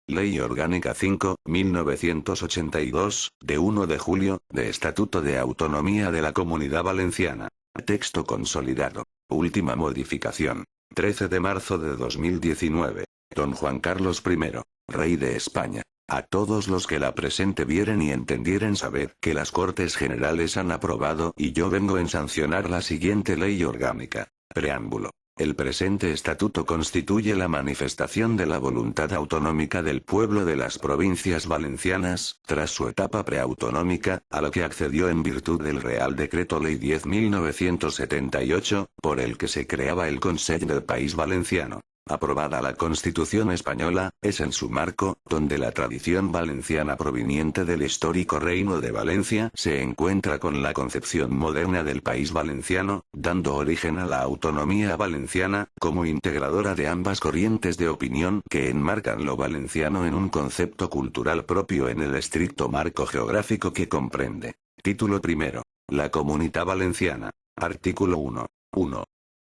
Ley Orgánica 5, 1982, de 1 de julio, de Estatuto de Autonomía de la Comunidad Valenciana. Texto consolidado. Última modificación. 13 de marzo de 2019. Don Juan Carlos I, Rey de España. A todos los que la presente vieren y entendieren saber que las Cortes Generales han aprobado y yo vengo en sancionar la siguiente ley orgánica. Preámbulo. El presente estatuto constituye la manifestación de la voluntad autonómica del pueblo de las provincias valencianas, tras su etapa preautonómica, a la que accedió en virtud del Real Decreto Ley 10.978, por el que se creaba el Consell del País Valenciano. Aprobada la Constitución española, es en su marco, donde la tradición valenciana proveniente del histórico Reino de Valencia se encuentra con la concepción moderna del país valenciano, dando origen a la autonomía valenciana, como integradora de ambas corrientes de opinión que enmarcan lo valenciano en un concepto cultural propio en el estricto marco geográfico que comprende. Título primero. La Comunidad Valenciana. Artículo 1. 1.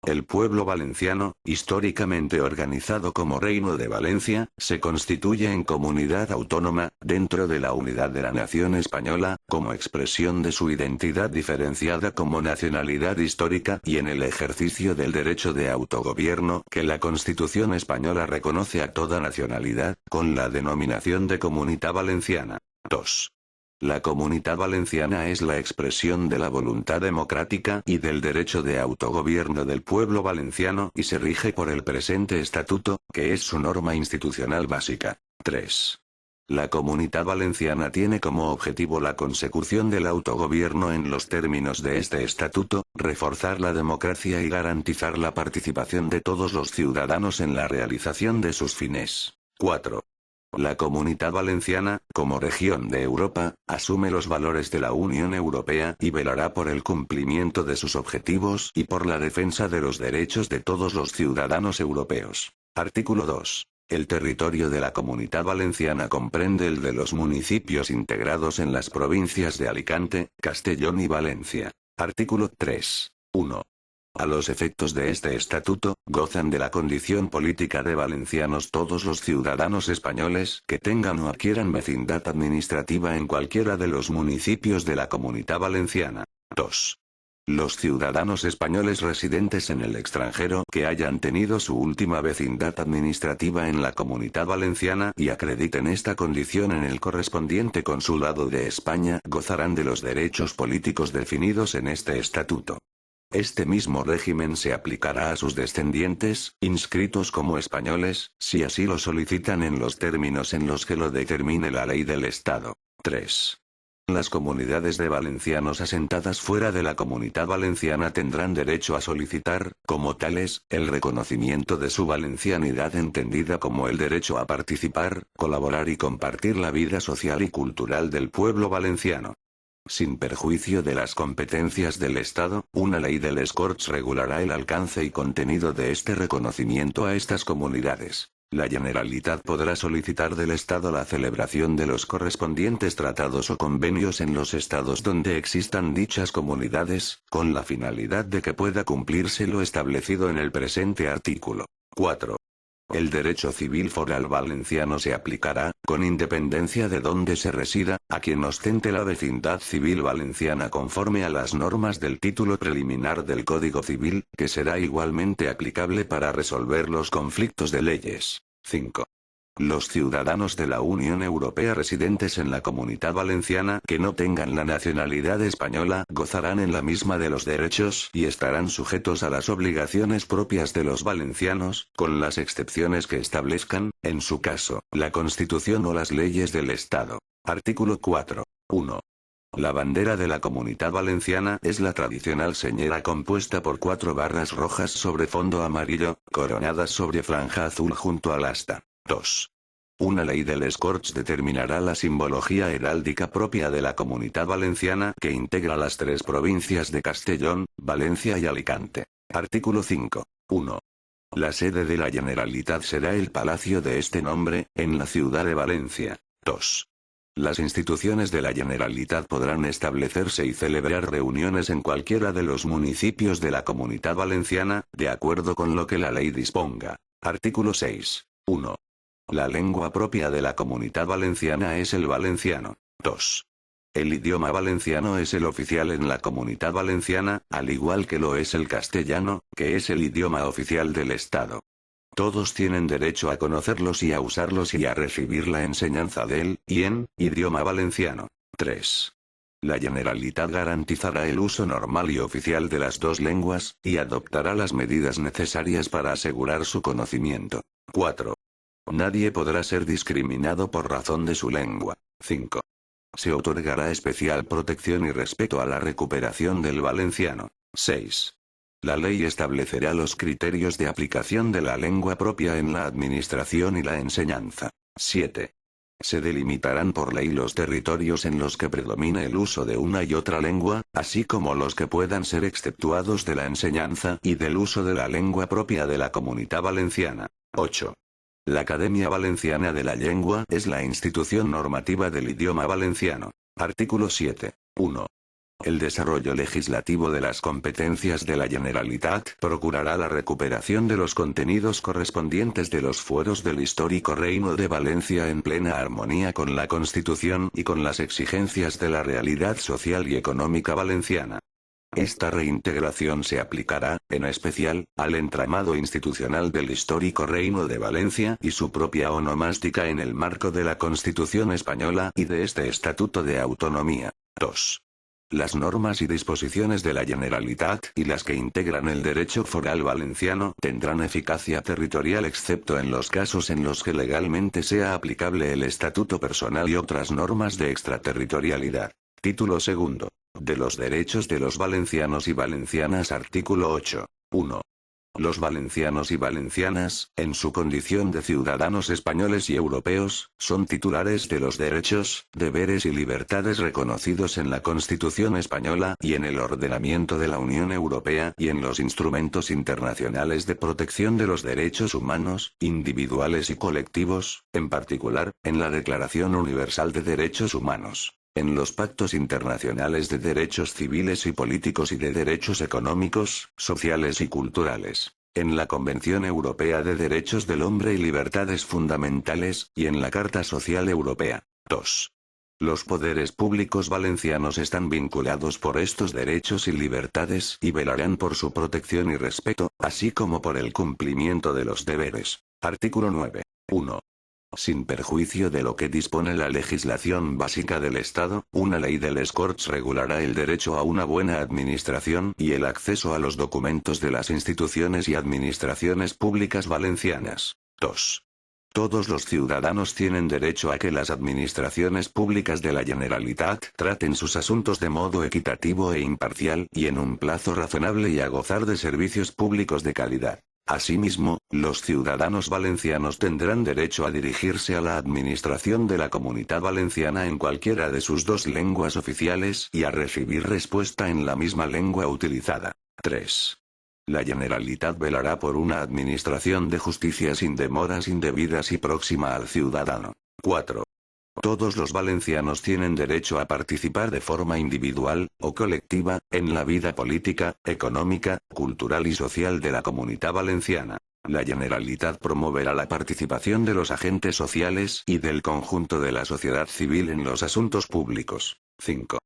El pueblo valenciano, históricamente organizado como Reino de Valencia, se constituye en comunidad autónoma, dentro de la unidad de la nación española, como expresión de su identidad diferenciada como nacionalidad histórica y en el ejercicio del derecho de autogobierno que la Constitución española reconoce a toda nacionalidad, con la denominación de Comunidad Valenciana. 2. La Comunidad Valenciana es la expresión de la voluntad democrática y del derecho de autogobierno del pueblo valenciano y se rige por el presente estatuto, que es su norma institucional básica. 3. La Comunidad Valenciana tiene como objetivo la consecución del autogobierno en los términos de este estatuto, reforzar la democracia y garantizar la participación de todos los ciudadanos en la realización de sus fines. 4. La Comunidad Valenciana, como región de Europa, asume los valores de la Unión Europea y velará por el cumplimiento de sus objetivos y por la defensa de los derechos de todos los ciudadanos europeos. Artículo 2. El territorio de la Comunidad Valenciana comprende el de los municipios integrados en las provincias de Alicante, Castellón y Valencia. Artículo 3. 1. A los efectos de este estatuto, gozan de la condición política de valencianos todos los ciudadanos españoles que tengan o adquieran vecindad administrativa en cualquiera de los municipios de la Comunidad Valenciana. 2. Los ciudadanos españoles residentes en el extranjero que hayan tenido su última vecindad administrativa en la Comunidad Valenciana y acrediten esta condición en el correspondiente consulado de España gozarán de los derechos políticos definidos en este estatuto. Este mismo régimen se aplicará a sus descendientes, inscritos como españoles, si así lo solicitan en los términos en los que lo determine la ley del Estado. 3. Las comunidades de valencianos asentadas fuera de la Comunidad Valenciana tendrán derecho a solicitar, como tales, el reconocimiento de su valencianidad entendida como el derecho a participar, colaborar y compartir la vida social y cultural del pueblo valenciano. Sin perjuicio de las competencias del Estado, una ley de les Corts regulará el alcance y contenido de este reconocimiento a estas comunidades. La Generalitat podrá solicitar del Estado la celebración de los correspondientes tratados o convenios en los estados donde existan dichas comunidades, con la finalidad de que pueda cumplirse lo establecido en el presente artículo. 4. El derecho civil foral valenciano se aplicará, con independencia de donde se resida, a quien ostente la vecindad civil valenciana conforme a las normas del título preliminar del Código Civil, que será igualmente aplicable para resolver los conflictos de leyes. 5. Los ciudadanos de la Unión Europea residentes en la Comunidad Valenciana que no tengan la nacionalidad española gozarán en la misma de los derechos y estarán sujetos a las obligaciones propias de los valencianos, con las excepciones que establezcan, en su caso, la Constitución o las leyes del Estado. Artículo 4. 1. La bandera de la Comunidad Valenciana es la tradicional señera compuesta por 4 barras rojas sobre fondo amarillo, coronadas sobre franja azul junto al asta. 2. Una ley de les Corts determinará la simbología heráldica propia de la Comunidad Valenciana que integra las 3 provincias de Castellón, Valencia y Alicante. Artículo 5. 1. La sede de la Generalitat será el Palacio de este nombre, en la ciudad de Valencia. 2. Las instituciones de la Generalitat podrán establecerse y celebrar reuniones en cualquiera de los municipios de la Comunidad Valenciana, de acuerdo con lo que la ley disponga. Artículo 6. 1. La lengua propia de la Comunidad Valenciana es el valenciano. 2. El idioma valenciano es el oficial en la Comunidad Valenciana, al igual que lo es el castellano, que es el idioma oficial del Estado. Todos tienen derecho a conocerlos y a usarlos y a recibir la enseñanza del y en idioma valenciano. 3. La Generalitat garantizará el uso normal y oficial de las dos lenguas, y adoptará las medidas necesarias para asegurar su conocimiento. 4. Nadie podrá ser discriminado por razón de su lengua. 5. Se otorgará especial protección y respeto a la recuperación del valenciano. 6. La ley establecerá los criterios de aplicación de la lengua propia en la administración y la enseñanza. 7. Se delimitarán por ley los territorios en los que predomine el uso de una y otra lengua, así como los que puedan ser exceptuados de la enseñanza y del uso de la lengua propia de la Comunidad Valenciana. 8. La Academia Valenciana de la Lengua es la institución normativa del idioma valenciano. Artículo 7. 1. El desarrollo legislativo de las competencias de la Generalitat procurará la recuperación de los contenidos correspondientes de los fueros del histórico Reino de Valencia en plena armonía con la Constitución y con las exigencias de la realidad social y económica valenciana. Esta reintegración se aplicará, en especial, al entramado institucional del histórico Reino de Valencia y su propia onomástica en el marco de la Constitución española y de este Estatuto de Autonomía. 2. Las normas y disposiciones de la Generalitat y las que integran el derecho foral valenciano tendrán eficacia territorial excepto en los casos en los que legalmente sea aplicable el Estatuto Personal y otras normas de extraterritorialidad. Título segundo. De los derechos de los valencianos y valencianas. Artículo 8. 1. Los valencianos y valencianas, en su condición de ciudadanos españoles y europeos, son titulares de los derechos, deberes y libertades reconocidos en la Constitución española y en el ordenamiento de la Unión Europea y en los instrumentos internacionales de protección de los derechos humanos, individuales y colectivos, en particular, en la Declaración Universal de Derechos Humanos, en los pactos internacionales de derechos civiles y políticos y de derechos económicos, sociales y culturales, en la Convención Europea de Derechos del Hombre y Libertades Fundamentales, y en la Carta Social Europea. 2. Los poderes públicos valencianos están vinculados por estos derechos y libertades y velarán por su protección y respeto, así como por el cumplimiento de los deberes. Artículo 9. 1. Sin perjuicio de lo que dispone la legislación básica del Estado, una ley de les Corts regulará el derecho a una buena administración y el acceso a los documentos de las instituciones y administraciones públicas valencianas. 2. Todos los ciudadanos tienen derecho a que las administraciones públicas de la Generalitat traten sus asuntos de modo equitativo e imparcial y en un plazo razonable y a gozar de servicios públicos de calidad. Asimismo, los ciudadanos valencianos tendrán derecho a dirigirse a la administración de la Comunidad Valenciana en cualquiera de sus dos lenguas oficiales y a recibir respuesta en la misma lengua utilizada. 3. La Generalitat velará por una administración de justicia sin demoras indebidas y próxima al ciudadano. 4. Todos los valencianos tienen derecho a participar de forma individual, o colectiva, en la vida política, económica, cultural y social de la Comunidad Valenciana. La Generalitat promoverá la participación de los agentes sociales y del conjunto de la sociedad civil en los asuntos públicos. 5.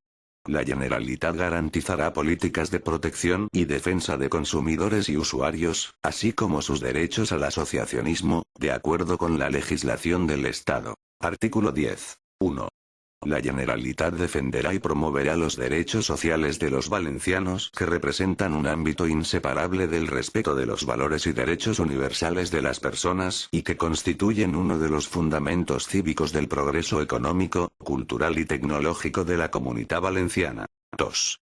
La Generalitat garantizará políticas de protección y defensa de consumidores y usuarios, así como sus derechos al asociacionismo, de acuerdo con la legislación del Estado. Artículo 10. 1. La Generalitat defenderá y promoverá los derechos sociales de los valencianos que representan un ámbito inseparable del respeto de los valores y derechos universales de las personas y que constituyen uno de los fundamentos cívicos del progreso económico, cultural y tecnológico de la Comunidad Valenciana. 2.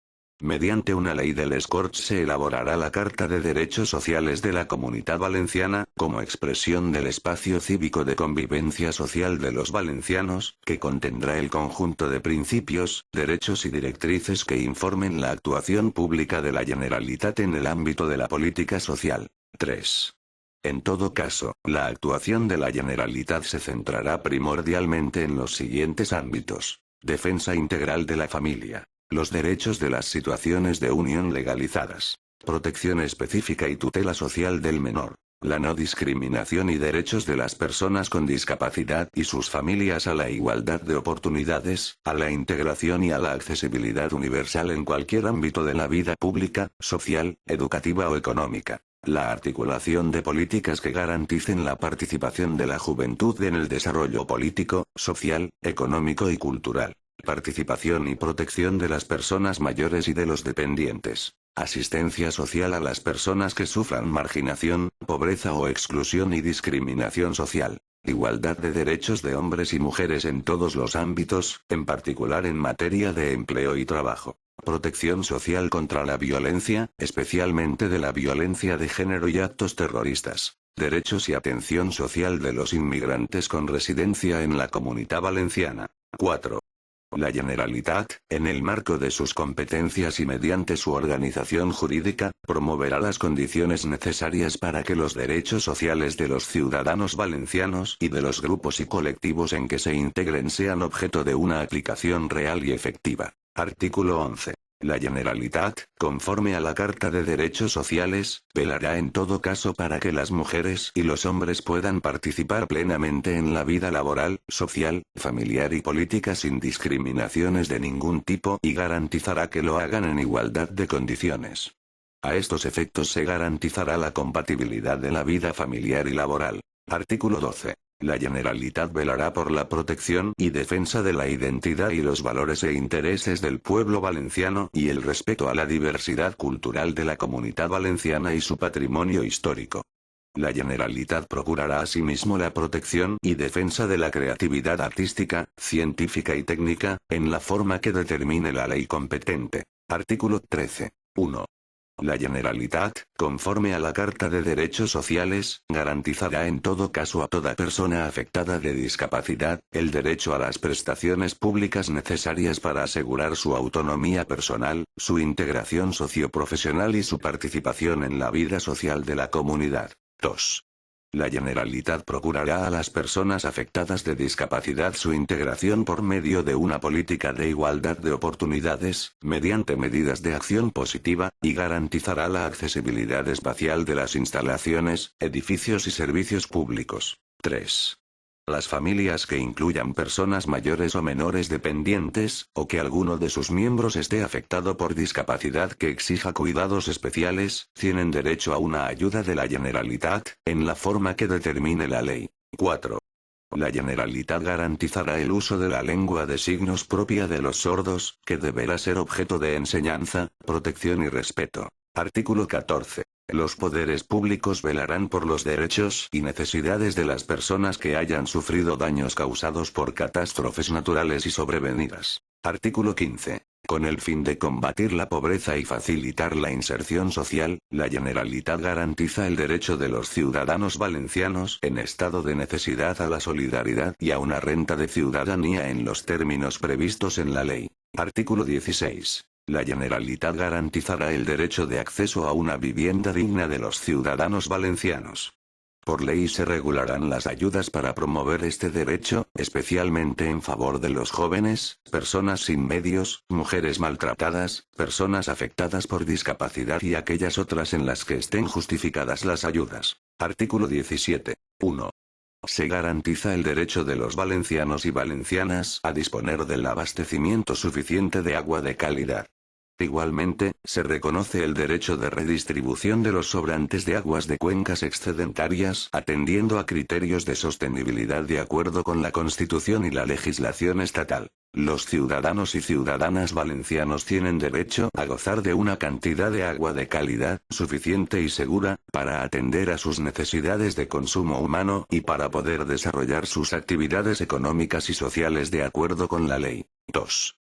Mediante una ley de les Corts se elaborará la Carta de Derechos Sociales de la Comunidad Valenciana, como expresión del espacio cívico de convivencia social de los valencianos, que contendrá el conjunto de principios, derechos y directrices que informen la actuación pública de la Generalitat en el ámbito de la política social. 3. En todo caso, la actuación de la Generalitat se centrará primordialmente en los siguientes ámbitos: defensa integral de la familia, los derechos de las situaciones de unión legalizadas, protección específica y tutela social del menor, La no discriminación y derechos de las personas con discapacidad y sus familias a la igualdad de oportunidades, a la integración y a la accesibilidad universal en cualquier ámbito de la vida pública, social, educativa o económica. La articulación de políticas que garanticen la participación de la juventud en el desarrollo político, social, económico y cultural. Participación y protección de las personas mayores y de los dependientes. Asistencia social a las personas que sufran marginación, pobreza o exclusión y discriminación social. Igualdad de derechos de hombres y mujeres en todos los ámbitos, en particular en materia de empleo y trabajo. Protección social contra la violencia, especialmente de la violencia de género y actos terroristas. Derechos y atención social de los inmigrantes con residencia en la Comunidad Valenciana. 4. La Generalitat, en el marco de sus competencias y mediante su organización jurídica, promoverá las condiciones necesarias para que los derechos sociales de los ciudadanos valencianos y de los grupos y colectivos en que se integren sean objeto de una aplicación real y efectiva. Artículo 11. La Generalitat, conforme a la Carta de Derechos Sociales, velará en todo caso para que las mujeres y los hombres puedan participar plenamente en la vida laboral, social, familiar y política sin discriminaciones de ningún tipo y garantizará que lo hagan en igualdad de condiciones. A estos efectos se garantizará la compatibilidad de la vida familiar y laboral. Artículo 12. La Generalitat velará por la protección y defensa de la identidad y los valores e intereses del pueblo valenciano y el respeto a la diversidad cultural de la Comunidad Valenciana y su patrimonio histórico. La Generalitat procurará asimismo la protección y defensa de la creatividad artística, científica y técnica, en la forma que determine la ley competente. Artículo 13. 1. La Generalitat, conforme a la Carta de Derechos Sociales, garantizará en todo caso a toda persona afectada de discapacidad, el derecho a las prestaciones públicas necesarias para asegurar su autonomía personal, su integración socioprofesional y su participación en la vida social de la comunidad. 2. La Generalitat procurará a las personas afectadas de discapacidad su integración por medio de una política de igualdad de oportunidades, mediante medidas de acción positiva, y garantizará la accesibilidad espacial de las instalaciones, edificios y servicios públicos. 3. Las familias que incluyan personas mayores o menores dependientes, o que alguno de sus miembros esté afectado por discapacidad que exija cuidados especiales, tienen derecho a una ayuda de la Generalitat, en la forma que determine la ley. 4. La Generalitat garantizará el uso de la lengua de signos propia de los sordos, que deberá ser objeto de enseñanza, protección y respeto. Artículo 14. Los poderes públicos velarán por los derechos y necesidades de las personas que hayan sufrido daños causados por catástrofes naturales y sobrevenidas. Artículo 15. Con el fin de combatir la pobreza y facilitar la inserción social, la Generalitat garantiza el derecho de los ciudadanos valencianos en estado de necesidad a la solidaridad y a una renta de ciudadanía en los términos previstos en la ley. Artículo 16. La Generalitat garantizará el derecho de acceso a una vivienda digna de los ciudadanos valencianos. Por ley se regularán las ayudas para promover este derecho, especialmente en favor de los jóvenes, personas sin medios, mujeres maltratadas, personas afectadas por discapacidad y aquellas otras en las que estén justificadas las ayudas. Artículo 17. 1. Se garantiza el derecho de los valencianos y valencianas a disponer del abastecimiento suficiente de agua de calidad. Igualmente, se reconoce el derecho de redistribución de los sobrantes de aguas de cuencas excedentarias, atendiendo a criterios de sostenibilidad de acuerdo con la Constitución y la legislación estatal. Los ciudadanos y ciudadanas valencianos tienen derecho a gozar de una cantidad de agua de calidad, suficiente y segura, para atender a sus necesidades de consumo humano y para poder desarrollar sus actividades económicas y sociales de acuerdo con la ley. 2.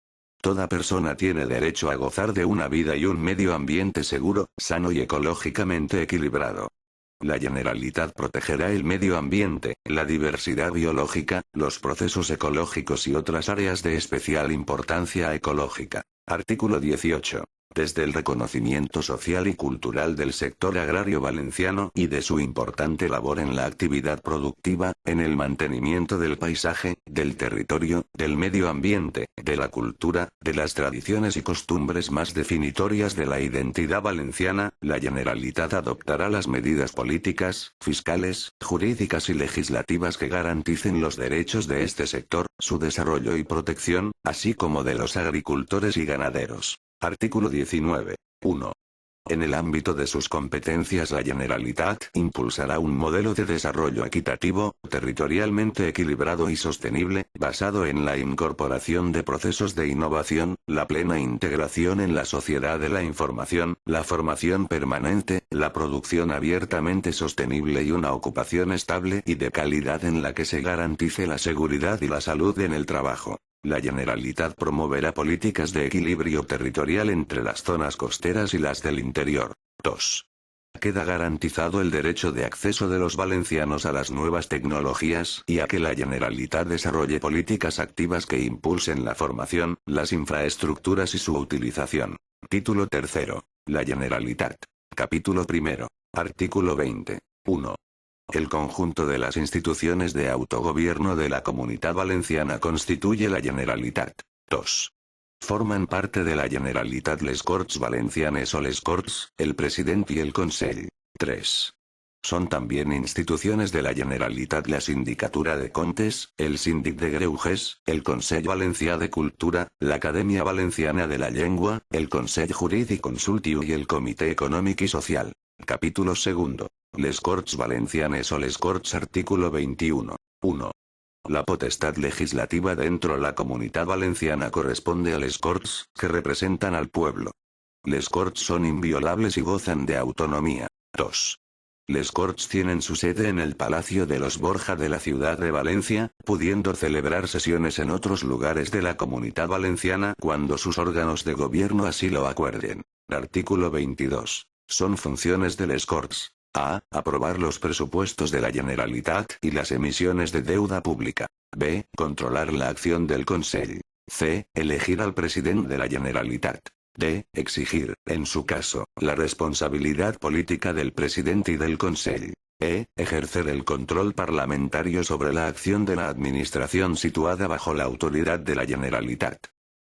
Toda persona tiene derecho a gozar de una vida y un medio ambiente seguro, sano y ecológicamente equilibrado. La Generalitat protegerá el medio ambiente, la diversidad biológica, los procesos ecológicos y otras áreas de especial importancia ecológica. Artículo 18. Desde el reconocimiento social y cultural del sector agrario valenciano y de su importante labor en la actividad productiva, en el mantenimiento del paisaje, del territorio, del medio ambiente, de la cultura, de las tradiciones y costumbres más definitorias de la identidad valenciana, la Generalitat adoptará las medidas políticas, fiscales, jurídicas y legislativas que garanticen los derechos de este sector, su desarrollo y protección, así como de los agricultores y ganaderos. Artículo 19. 1. En el ámbito de sus competencias la Generalitat impulsará un modelo de desarrollo equitativo, territorialmente equilibrado y sostenible, basado en la incorporación de procesos de innovación, la plena integración en la sociedad de la información, la formación permanente, la producción abiertamente sostenible y una ocupación estable y de calidad en la que se garantice la seguridad y la salud en el trabajo. La Generalitat promoverá políticas de equilibrio territorial entre las zonas costeras y las del interior. 2. Queda garantizado el derecho de acceso de los valencianos a las nuevas tecnologías y a que la Generalitat desarrolle políticas activas que impulsen la formación, las infraestructuras y su utilización. Título 3. La Generalitat. Capítulo 1. Artículo 20. 1. El conjunto de las instituciones de autogobierno de la Comunitat Valenciana constituye la Generalitat. 2. Forman parte de la Generalitat les Corts Valencianes o les Corts, el President y el Consell. 3. Son también instituciones de la Generalitat la Sindicatura de Comptes, el Síndic de Greuges, el Consell Valencià de Cultura, l'Acadèmia Valenciana de la Llengua, el Consell Jurídic Consultiu y el Comité Econòmic y Social. Capítulo 2. Les Corts Valencianes o les Corts. Artículo 21. 1. La potestad legislativa dentro la Comunitat Valenciana corresponde a les Corts, que representan al pueblo. Les Corts son inviolables y gozan de autonomía. 2. Les Corts tienen su sede en el Palacio de los Borja de la ciudad de Valencia, pudiendo celebrar sesiones en otros lugares de la Comunitat Valenciana cuando sus órganos de gobierno así lo acuerden. Artículo 22. Son funciones de les Corts: a. Aprobar los presupuestos de la Generalitat y las emisiones de deuda pública. b. Controlar la acción del Consell. c. Elegir al president de la Generalitat. d. Exigir, en su caso, la responsabilidad política del presidente y del Consell. e. Ejercer el control parlamentario sobre la acción de la administración situada bajo la autoridad de la Generalitat.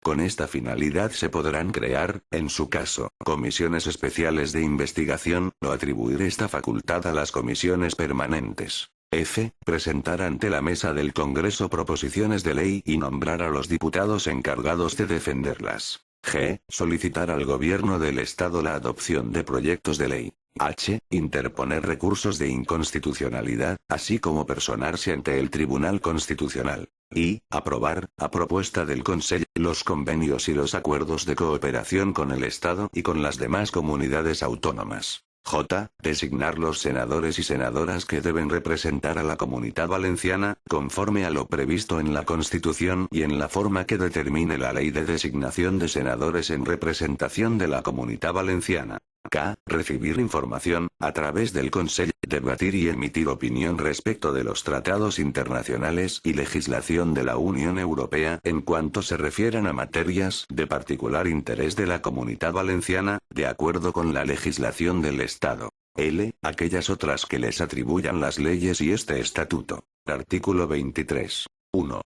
Con esta finalidad se podrán crear, en su caso, comisiones especiales de investigación, o atribuir esta facultad a las comisiones permanentes. F. Presentar ante la mesa del Congreso proposiciones de ley y nombrar a los diputados encargados de defenderlas. G. Solicitar al Gobierno del Estado la adopción de proyectos de ley. H. Interponer recursos de inconstitucionalidad, así como personarse ante el Tribunal Constitucional. I. Aprobar, a propuesta del Consell, los convenios y los acuerdos de cooperación con el Estado y con las demás comunidades autónomas. J. Designar los senadores y senadoras que deben representar a la Comunitat Valenciana, conforme a lo previsto en la Constitución y en la forma que determine la Ley de Designación de Senadores en representación de la Comunitat Valenciana. K. Recibir información, a través del Consell, debatir y emitir opinión respecto de los tratados internacionales y legislación de la Unión Europea en cuanto se refieran a materias de particular interés de la Comunitat Valenciana, de acuerdo con la legislación del Estado. L. Aquellas otras que les atribuyan las leyes y este estatuto. Artículo 23. 1.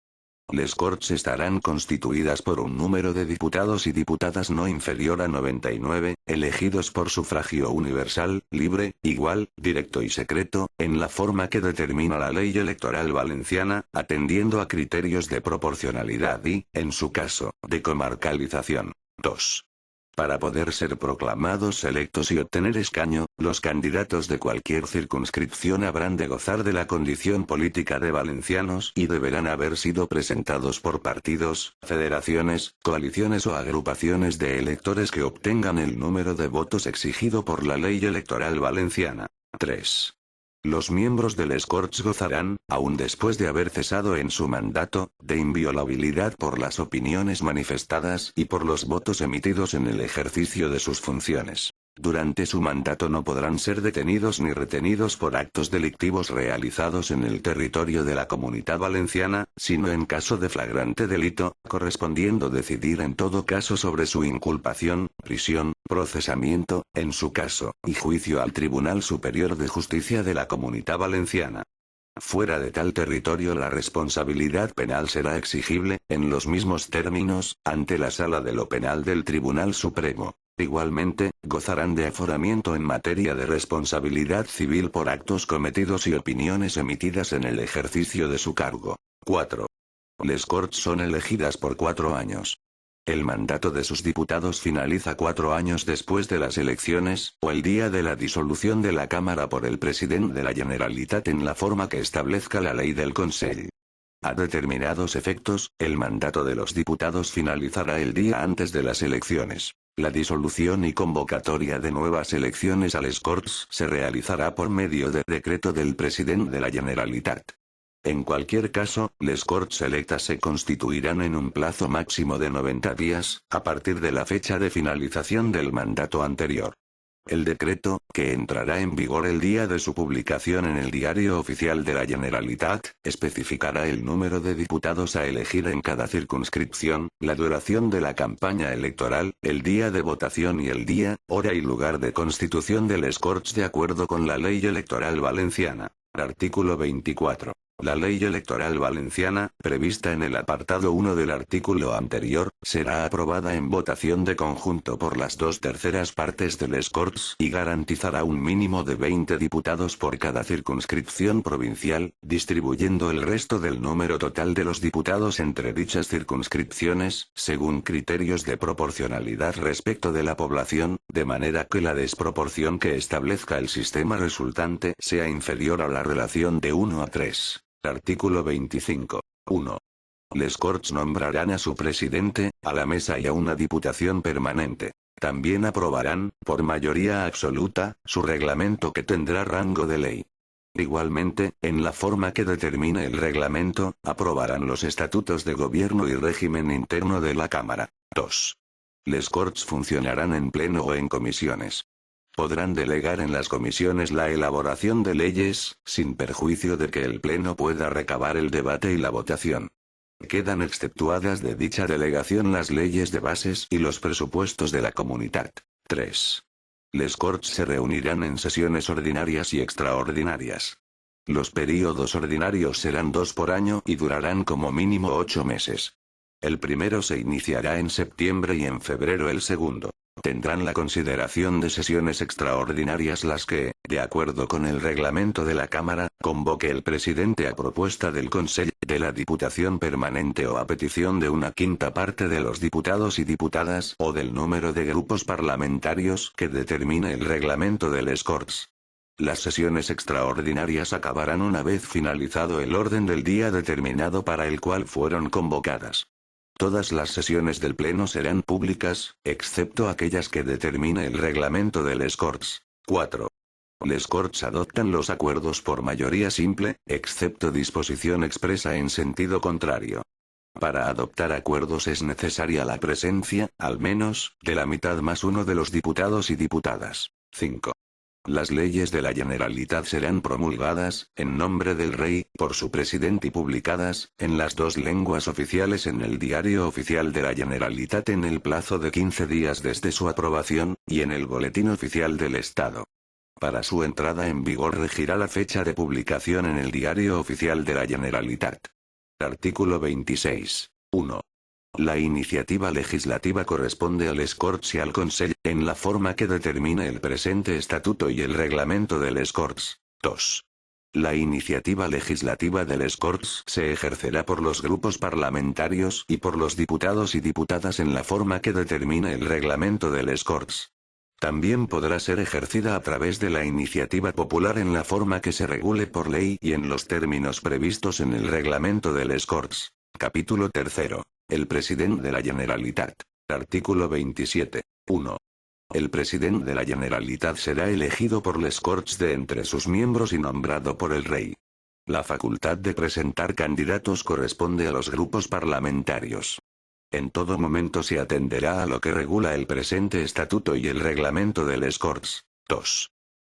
Les Corts estarán constituidas por un número de diputados y diputadas no inferior a 99, elegidos por sufragio universal, libre, igual, directo y secreto, en la forma que determina la ley electoral valenciana, atendiendo a criterios de proporcionalidad y, en su caso, de comarcalización. 2. Para poder ser proclamados electos y obtener escaño, los candidatos de cualquier circunscripción habrán de gozar de la condición política de valencianos y deberán haber sido presentados por partidos, federaciones, coaliciones o agrupaciones de electores que obtengan el número de votos exigido por la ley electoral valenciana. 3. Los miembros de les Corts gozarán, aun después de haber cesado en su mandato, de inviolabilidad por las opiniones manifestadas y por los votos emitidos en el ejercicio de sus funciones. Durante su mandato no podrán ser detenidos ni retenidos por actos delictivos realizados en el territorio de la Comunitat Valenciana, sino en caso de flagrante delito, correspondiendo decidir en todo caso sobre su inculpación, prisión, procesamiento, en su caso, y juicio al Tribunal Superior de Justicia de la Comunitat Valenciana. Fuera de tal territorio la responsabilidad penal será exigible, en los mismos términos, ante la Sala de lo Penal del Tribunal Supremo. Igualmente, gozarán de aforamiento en materia de responsabilidad civil por actos cometidos y opiniones emitidas en el ejercicio de su cargo. 4. Les Corts son elegidas por 4 años. El mandato de sus diputados finaliza 4 años después de las elecciones, o el día de la disolución de la Cámara por el presidente de la Generalitat en la forma que establezca la ley del Consell. A determinados efectos, el mandato de los diputados finalizará el día antes de las elecciones. La disolución y convocatoria de nuevas elecciones a les Corts se realizará por medio de decreto del presidente de la Generalitat. En cualquier caso, les Corts electas se constituirán en un plazo máximo de 90 días, a partir de la fecha de finalización del mandato anterior. El decreto, que entrará en vigor el día de su publicación en el Diario Oficial de la Generalitat, especificará el número de diputados a elegir en cada circunscripción, la duración de la campaña electoral, el día de votación y el día, hora y lugar de constitución de les Corts de acuerdo con la Ley Electoral Valenciana. Artículo 24. La ley electoral valenciana, prevista en el apartado 1 del artículo anterior, será aprobada en votación de conjunto por las 2/3 partes de les Corts y garantizará un mínimo de 20 diputados por cada circunscripción provincial, distribuyendo el resto del número total de los diputados entre dichas circunscripciones, según criterios de proporcionalidad respecto de la población, de manera que la desproporción que establezca el sistema resultante sea inferior a la relación de 1 a 3. Artículo 25. 1. Les Corts nombrarán a su presidente, a la mesa y a una diputación permanente. También aprobarán, por mayoría absoluta, su reglamento que tendrá rango de ley. Igualmente, en la forma que determine el reglamento, aprobarán los estatutos de gobierno y régimen interno de la Cámara. 2. Les Corts funcionarán en pleno o en comisiones. Podrán delegar en las comisiones la elaboración de leyes, sin perjuicio de que el Pleno pueda recabar el debate y la votación. Quedan exceptuadas de dicha delegación las leyes de bases y los presupuestos de la comunidad. 3. Les Corts se reunirán en sesiones ordinarias y extraordinarias. Los períodos ordinarios serán 2 por año y durarán como mínimo 8 meses. El primero se iniciará en septiembre y en febrero el segundo. Tendrán la consideración de sesiones extraordinarias las que, de acuerdo con el reglamento de la Cámara, convoque el presidente a propuesta del Consell de la Diputación Permanente o a petición de una quinta parte de los diputados y diputadas o del número de grupos parlamentarios que determine el reglamento de les Corts. Las sesiones extraordinarias acabarán una vez finalizado el orden del día determinado para el cual fueron convocadas. Todas las sesiones del Pleno serán públicas, excepto aquellas que determine el reglamento de les Corts. 4. Les Corts adoptan los acuerdos por mayoría simple, excepto disposición expresa en sentido contrario. Para adoptar acuerdos es necesaria la presencia, al menos, de la mitad más uno de los diputados y diputadas. 5. Las leyes de la Generalitat serán promulgadas, en nombre del Rey, por su presidente y publicadas, en las 2 lenguas oficiales en el Diario Oficial de la Generalitat en el plazo de 15 días desde su aprobación, y en el Boletín Oficial del Estado. Para su entrada en vigor regirá la fecha de publicación en el Diario Oficial de la Generalitat. Artículo 26. 1. La iniciativa legislativa corresponde a les Corts y al Consell, en la forma que determine el presente estatuto y el reglamento de les Corts. 2. La iniciativa legislativa de les Corts se ejercerá por los grupos parlamentarios y por los diputados y diputadas en la forma que determine el reglamento de les Corts. También podrá ser ejercida a través de la iniciativa popular en la forma que se regule por ley y en los términos previstos en el reglamento de les Corts. Capítulo 3. El presidente de la Generalitat. Artículo 27. 1. El presidente de la Generalitat será elegido por les Corts de entre sus miembros y nombrado por el Rey. La facultad de presentar candidatos corresponde a los grupos parlamentarios. En todo momento se atenderá a lo que regula el presente estatuto y el reglamento de les Corts. 2.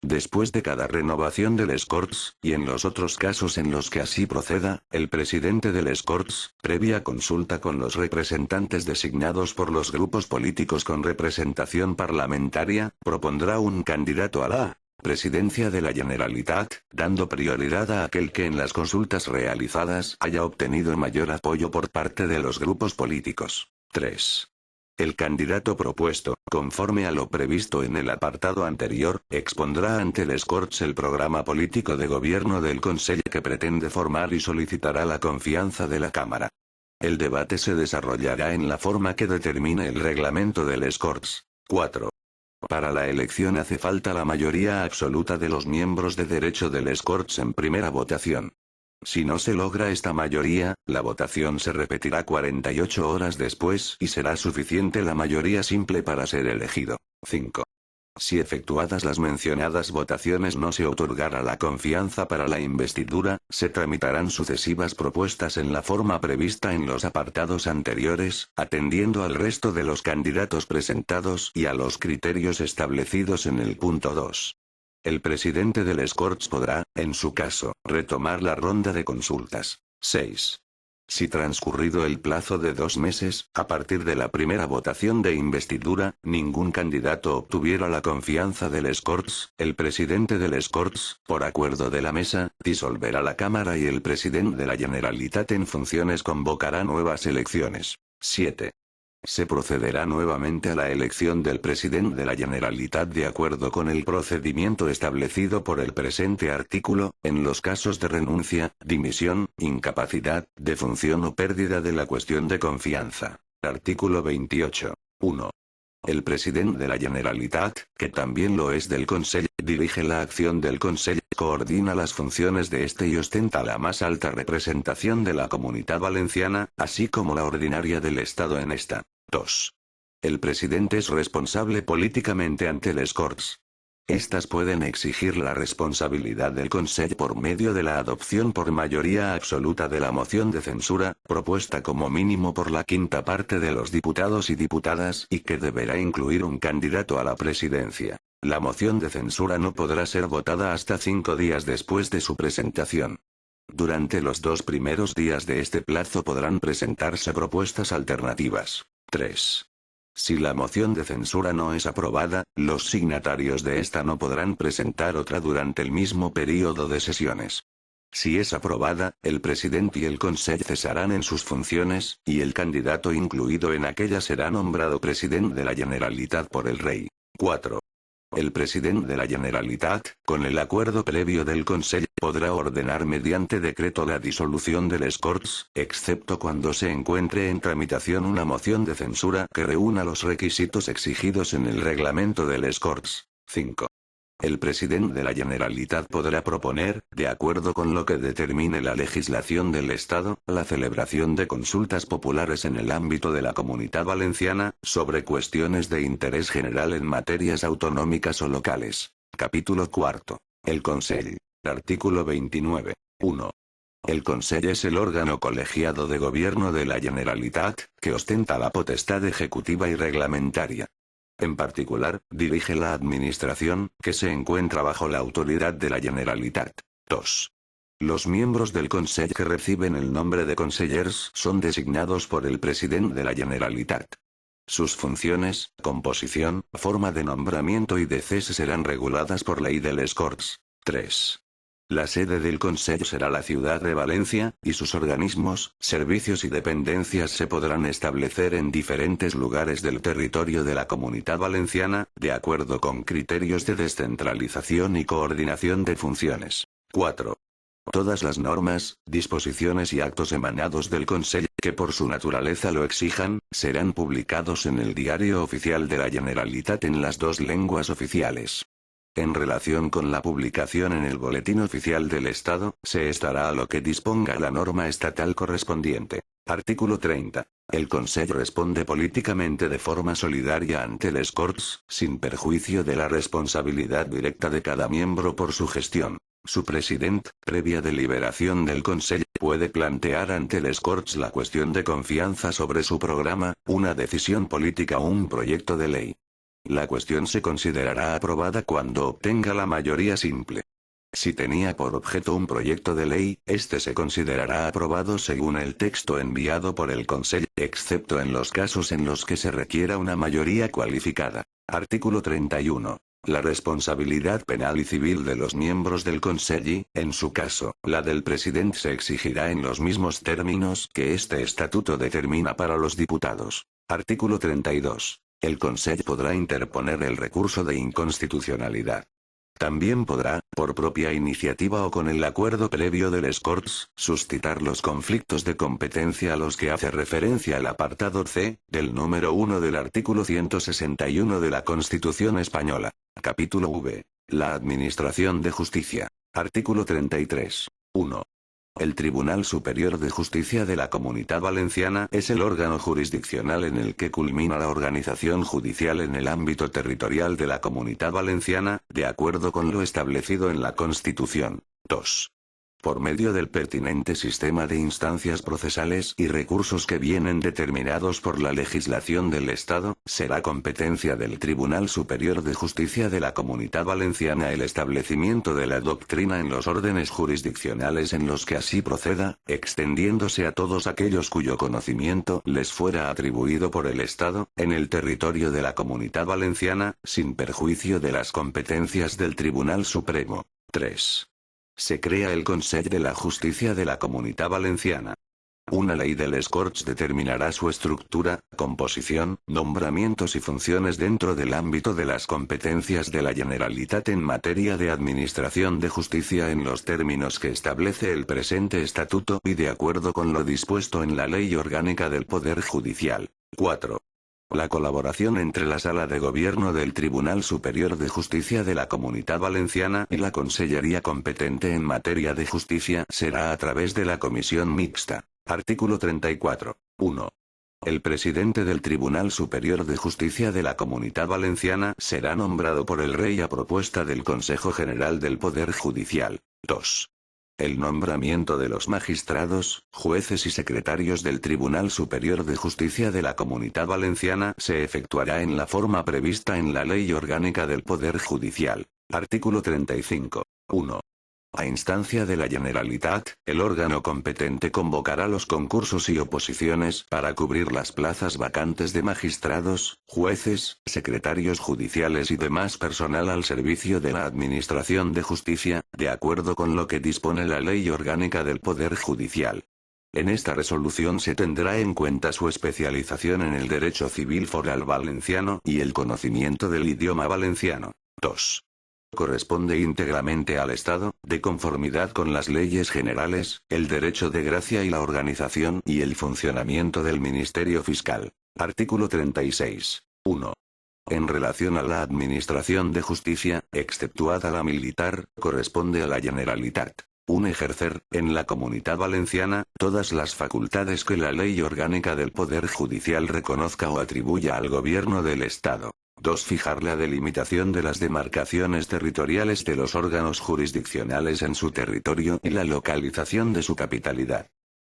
Después de cada renovación de les Corts, y en los otros casos en los que así proceda, el presidente de les Corts, previa consulta con los representantes designados por los grupos políticos con representación parlamentaria, propondrá un candidato a la Presidencia de la Generalitat, dando prioridad a aquel que en las consultas realizadas haya obtenido mayor apoyo por parte de los grupos políticos. 3. El candidato propuesto, conforme a lo previsto en el apartado anterior, expondrá ante les Corts el programa político de gobierno del Consell que pretende formar y solicitará la confianza de la Cámara. El debate se desarrollará en la forma que determine el reglamento de les Corts. 4. Para la elección hace falta la mayoría absoluta de los miembros de derecho de les Corts en primera votación. Si no se logra esta mayoría, la votación se repetirá 48 horas después y será suficiente la mayoría simple para ser elegido. 5. Si efectuadas las mencionadas votaciones no se otorgara la confianza para la investidura, se tramitarán sucesivas propuestas en la forma prevista en los apartados anteriores, atendiendo al resto de los candidatos presentados y a los criterios establecidos en el punto 2. El presidente de les Corts podrá, en su caso, retomar la ronda de consultas. 6. Si transcurrido el plazo de 2 meses, a partir de la primera votación de investidura, ningún candidato obtuviera la confianza de les Corts, el presidente de les Corts, por acuerdo de la mesa, disolverá la Cámara y el presidente de la Generalitat en funciones convocará nuevas elecciones. 7. Se procederá nuevamente a la elección del presidente de la Generalitat de acuerdo con el procedimiento establecido por el presente artículo, en los casos de renuncia, dimisión, incapacidad, defunción o pérdida de la cuestión de confianza. Artículo 28. 1. El presidente de la Generalitat, que también lo es del Consell, dirige la acción del Consell, coordina las funciones de este y ostenta la más alta representación de la Comunitat Valenciana, así como la ordinaria del Estado en esta. 2. El presidente es responsable políticamente ante les Corts. Estas pueden exigir la responsabilidad del Consell por medio de la adopción por mayoría absoluta de la moción de censura, propuesta como mínimo por la quinta parte de los diputados y diputadas y que deberá incluir un candidato a la presidencia. La moción de censura no podrá ser votada hasta 5 días después de su presentación. Durante los 2 primeros días de este plazo podrán presentarse propuestas alternativas. 3. Si la moción de censura no es aprobada, los signatarios de esta no podrán presentar otra durante el mismo período de sesiones. Si es aprobada, el presidente y el Consell cesarán en sus funciones, y el candidato incluido en aquella será nombrado presidente de la Generalitat por el Rey. 4. El presidente de la Generalitat, con el acuerdo previo del Consell, podrá ordenar mediante decreto la disolución de les Corts, excepto cuando se encuentre en tramitación una moción de censura que reúna los requisitos exigidos en el reglamento de les Corts. 5. El presidente de la Generalitat podrá proponer, de acuerdo con lo que determine la legislación del Estado, la celebración de consultas populares en el ámbito de la Comunitat Valenciana, sobre cuestiones de interés general en materias autonómicas o locales. Capítulo 4. El Consell. Artículo 29. 1. El Consell es el órgano colegiado de gobierno de la Generalitat, que ostenta la potestad ejecutiva y reglamentaria. En particular, dirige la administración, que se encuentra bajo la autoridad de la Generalitat. 2. Los miembros del Consell que reciben el nombre de consellers son designados por el presidente de la Generalitat. Sus funciones, composición, forma de nombramiento y de cese serán reguladas por ley de les Corts. 3. La sede del Consell será la ciudad de Valencia, y sus organismos, servicios y dependencias se podrán establecer en diferentes lugares del territorio de la Comunitat Valenciana, de acuerdo con criterios de descentralización y coordinación de funciones. 4. Todas las normas, disposiciones y actos emanados del Consell, que por su naturaleza lo exijan, serán publicados en el Diario Oficial de la Generalitat en las 2 lenguas oficiales. En relación con la publicación en el Boletín Oficial del Estado, se estará a lo que disponga la norma estatal correspondiente. Artículo 30. El Consell responde políticamente de forma solidaria ante les Corts, sin perjuicio de la responsabilidad directa de cada miembro por su gestión. Su presidente, previa deliberación del Consell, puede plantear ante les Corts la cuestión de confianza sobre su programa, una decisión política o un proyecto de ley. La cuestión se considerará aprobada cuando obtenga la mayoría simple. Si tenía por objeto un proyecto de ley, este se considerará aprobado según el texto enviado por el Consell, excepto en los casos en los que se requiera una mayoría cualificada. Artículo 31. La responsabilidad penal y civil de los miembros del Consell, en su caso, la del presidente se exigirá en los mismos términos que este estatuto determina para los diputados. Artículo 32. El Consell podrá interponer el recurso de inconstitucionalidad. También podrá, por propia iniciativa o con el acuerdo previo de les Corts, suscitar los conflictos de competencia a los que hace referencia el apartado C, del número 1 del artículo 161 de la Constitución Española. Capítulo V. La Administración de Justicia. Artículo 33. 1. El Tribunal Superior de Justicia de la Comunidad Valenciana es el órgano jurisdiccional en el que culmina la organización judicial en el ámbito territorial de la Comunidad Valenciana, de acuerdo con lo establecido en la Constitución. 2. Por medio del pertinente sistema de instancias procesales y recursos que vienen determinados por la legislación del Estado, será competencia del Tribunal Superior de Justicia de la Comunidad Valenciana el establecimiento de la doctrina en los órdenes jurisdiccionales en los que así proceda, extendiéndose a todos aquellos cuyo conocimiento les fuera atribuido por el Estado, en el territorio de la Comunidad Valenciana, sin perjuicio de las competencias del Tribunal Supremo. 3. Se crea el Consell de la Justicia de la Comunidad Valenciana. Una ley de les Corts determinará su estructura, composición, nombramientos y funciones dentro del ámbito de las competencias de la Generalitat en materia de administración de justicia en los términos que establece el presente estatuto y de acuerdo con lo dispuesto en la Ley Orgánica del Poder Judicial. 4. La colaboración entre la Sala de Gobierno del Tribunal Superior de Justicia de la Comunidad Valenciana y la Consellería competente en materia de justicia será a través de la Comisión Mixta. Artículo 34. 1. El presidente del Tribunal Superior de Justicia de la Comunidad Valenciana será nombrado por el Rey a propuesta del Consejo General del Poder Judicial. 2. El nombramiento de los magistrados, jueces y secretarios del Tribunal Superior de Justicia de la Comunidad Valenciana se efectuará en la forma prevista en la Ley Orgánica del Poder Judicial. Artículo 35. 1. A instancia de la Generalitat, el órgano competente convocará los concursos y oposiciones para cubrir las plazas vacantes de magistrados, jueces, secretarios judiciales y demás personal al servicio de la Administración de Justicia, de acuerdo con lo que dispone la Ley Orgánica del Poder Judicial. En esta resolución se tendrá en cuenta su especialización en el derecho civil foral valenciano y el conocimiento del idioma valenciano. 2. Corresponde íntegramente al Estado, de conformidad con las leyes generales, el derecho de gracia y la organización y el funcionamiento del Ministerio Fiscal. Artículo 36. 1. En relación a la administración de justicia, exceptuada la militar, corresponde a la Generalitat. 1. Ejercer, en la Comunidad Valenciana, todas las facultades que la Ley Orgánica del Poder Judicial reconozca o atribuya al Gobierno del Estado. 2. Fijar la delimitación de las demarcaciones territoriales de los órganos jurisdiccionales en su territorio y la localización de su capitalidad.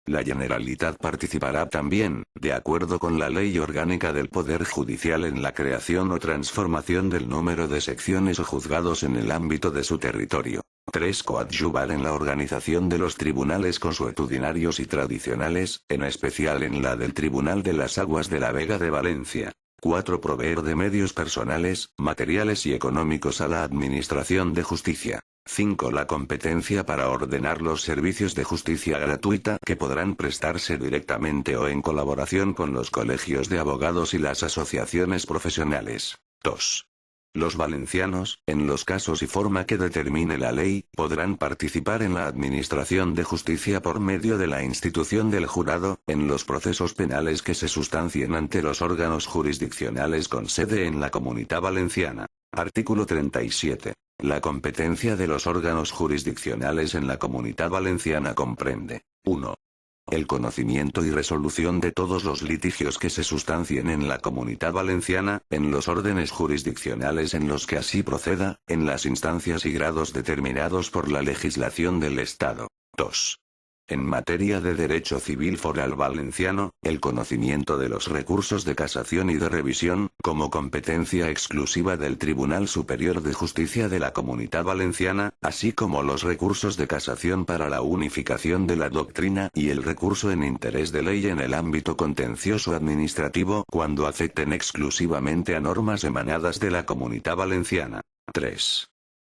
La Generalitat participará también, de acuerdo con la Ley Orgánica del Poder Judicial en la creación o transformación del número de secciones o juzgados en el ámbito de su territorio. 3. Coadyuvar en la organización de los tribunales consuetudinarios y tradicionales, en especial en la del Tribunal de las Aguas de la Vega de Valencia. 4. Proveer de medios personales, materiales y económicos a la Administración de Justicia. 5. La competencia para ordenar los servicios de justicia gratuita que podrán prestarse directamente o en colaboración con los colegios de abogados y las asociaciones profesionales. 2. Los valencianos, en los casos y forma que determine la ley, podrán participar en la administración de justicia por medio de la institución del jurado, en los procesos penales que se sustancien ante los órganos jurisdiccionales con sede en la Comunidad Valenciana. Artículo 37. La competencia de los órganos jurisdiccionales en la Comunidad Valenciana comprende: 1. El conocimiento y resolución de todos los litigios que se sustancien en la Comunidad Valenciana, en los órdenes jurisdiccionales en los que así proceda, en las instancias y grados determinados por la legislación del Estado. 2. En materia de derecho civil foral valenciano, el conocimiento de los recursos de casación y de revisión, como competencia exclusiva del Tribunal Superior de Justicia de la Comunidad Valenciana, así como los recursos de casación para la unificación de la doctrina y el recurso en interés de ley en el ámbito contencioso administrativo cuando afecten exclusivamente a normas emanadas de la Comunidad Valenciana. 3.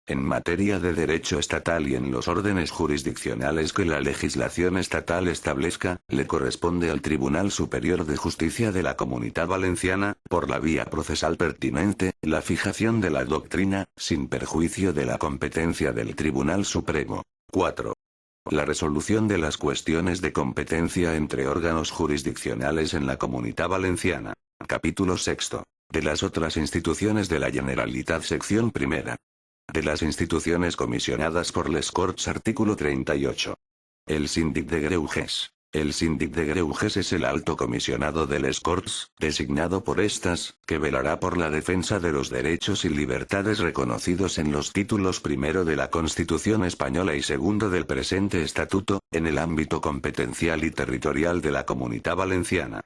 En materia de derecho estatal y en los órdenes jurisdiccionales que la legislación estatal establezca, le corresponde al Tribunal Superior de Justicia de la Comunidad Valenciana, por la vía procesal pertinente, la fijación de la doctrina, sin perjuicio de la competencia del Tribunal Supremo. 4. La resolución de las cuestiones de competencia entre órganos jurisdiccionales en la Comunidad Valenciana. Capítulo 6. De las otras instituciones de la Generalitat, sección primera. De las instituciones comisionadas por les Corts, artículo 38. El síndic de Greuges. El síndic de Greuges es el alto comisionado de les Corts, designado por estas, que velará por la defensa de los derechos y libertades reconocidos en los títulos primero de la Constitución española y segundo del presente estatuto, en el ámbito competencial y territorial de la Comunidad Valenciana.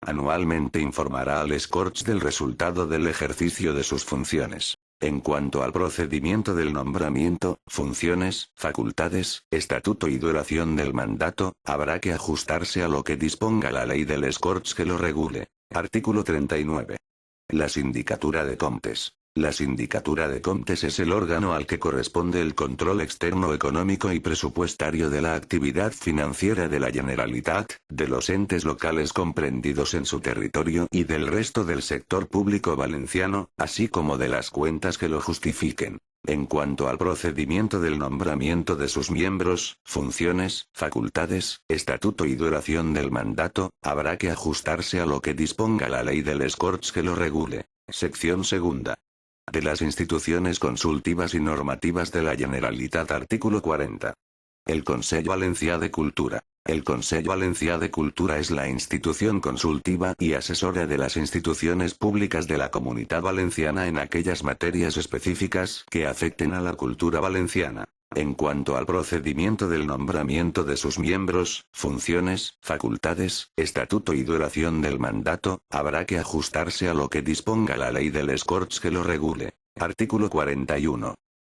Anualmente informará a les Corts del resultado del ejercicio de sus funciones. En cuanto al procedimiento del nombramiento, funciones, facultades, estatuto y duración del mandato, habrá que ajustarse a lo que disponga la ley de les Corts que lo regule. Artículo 39. La Sindicatura de Comptes. La Sindicatura de Comptes es el órgano al que corresponde el control externo económico y presupuestario de la actividad financiera de la Generalitat, de los entes locales comprendidos en su territorio y del resto del sector público valenciano, así como de las cuentas que lo justifiquen. En cuanto al procedimiento del nombramiento de sus miembros, funciones, facultades, estatuto y duración del mandato, habrá que ajustarse a lo que disponga la ley de les Corts que lo regule. Sección segunda. De las instituciones consultivas y normativas de la Generalitat, artículo 40. El Consell Valencià de Cultura. El Consell Valencià de Cultura es la institución consultiva y asesora de las instituciones públicas de la Comunidad Valenciana en aquellas materias específicas que afecten a la cultura valenciana. En cuanto al procedimiento del nombramiento de sus miembros, funciones, facultades, estatuto y duración del mandato, habrá que ajustarse a lo que disponga la ley de les Corts que lo regule. Artículo 41.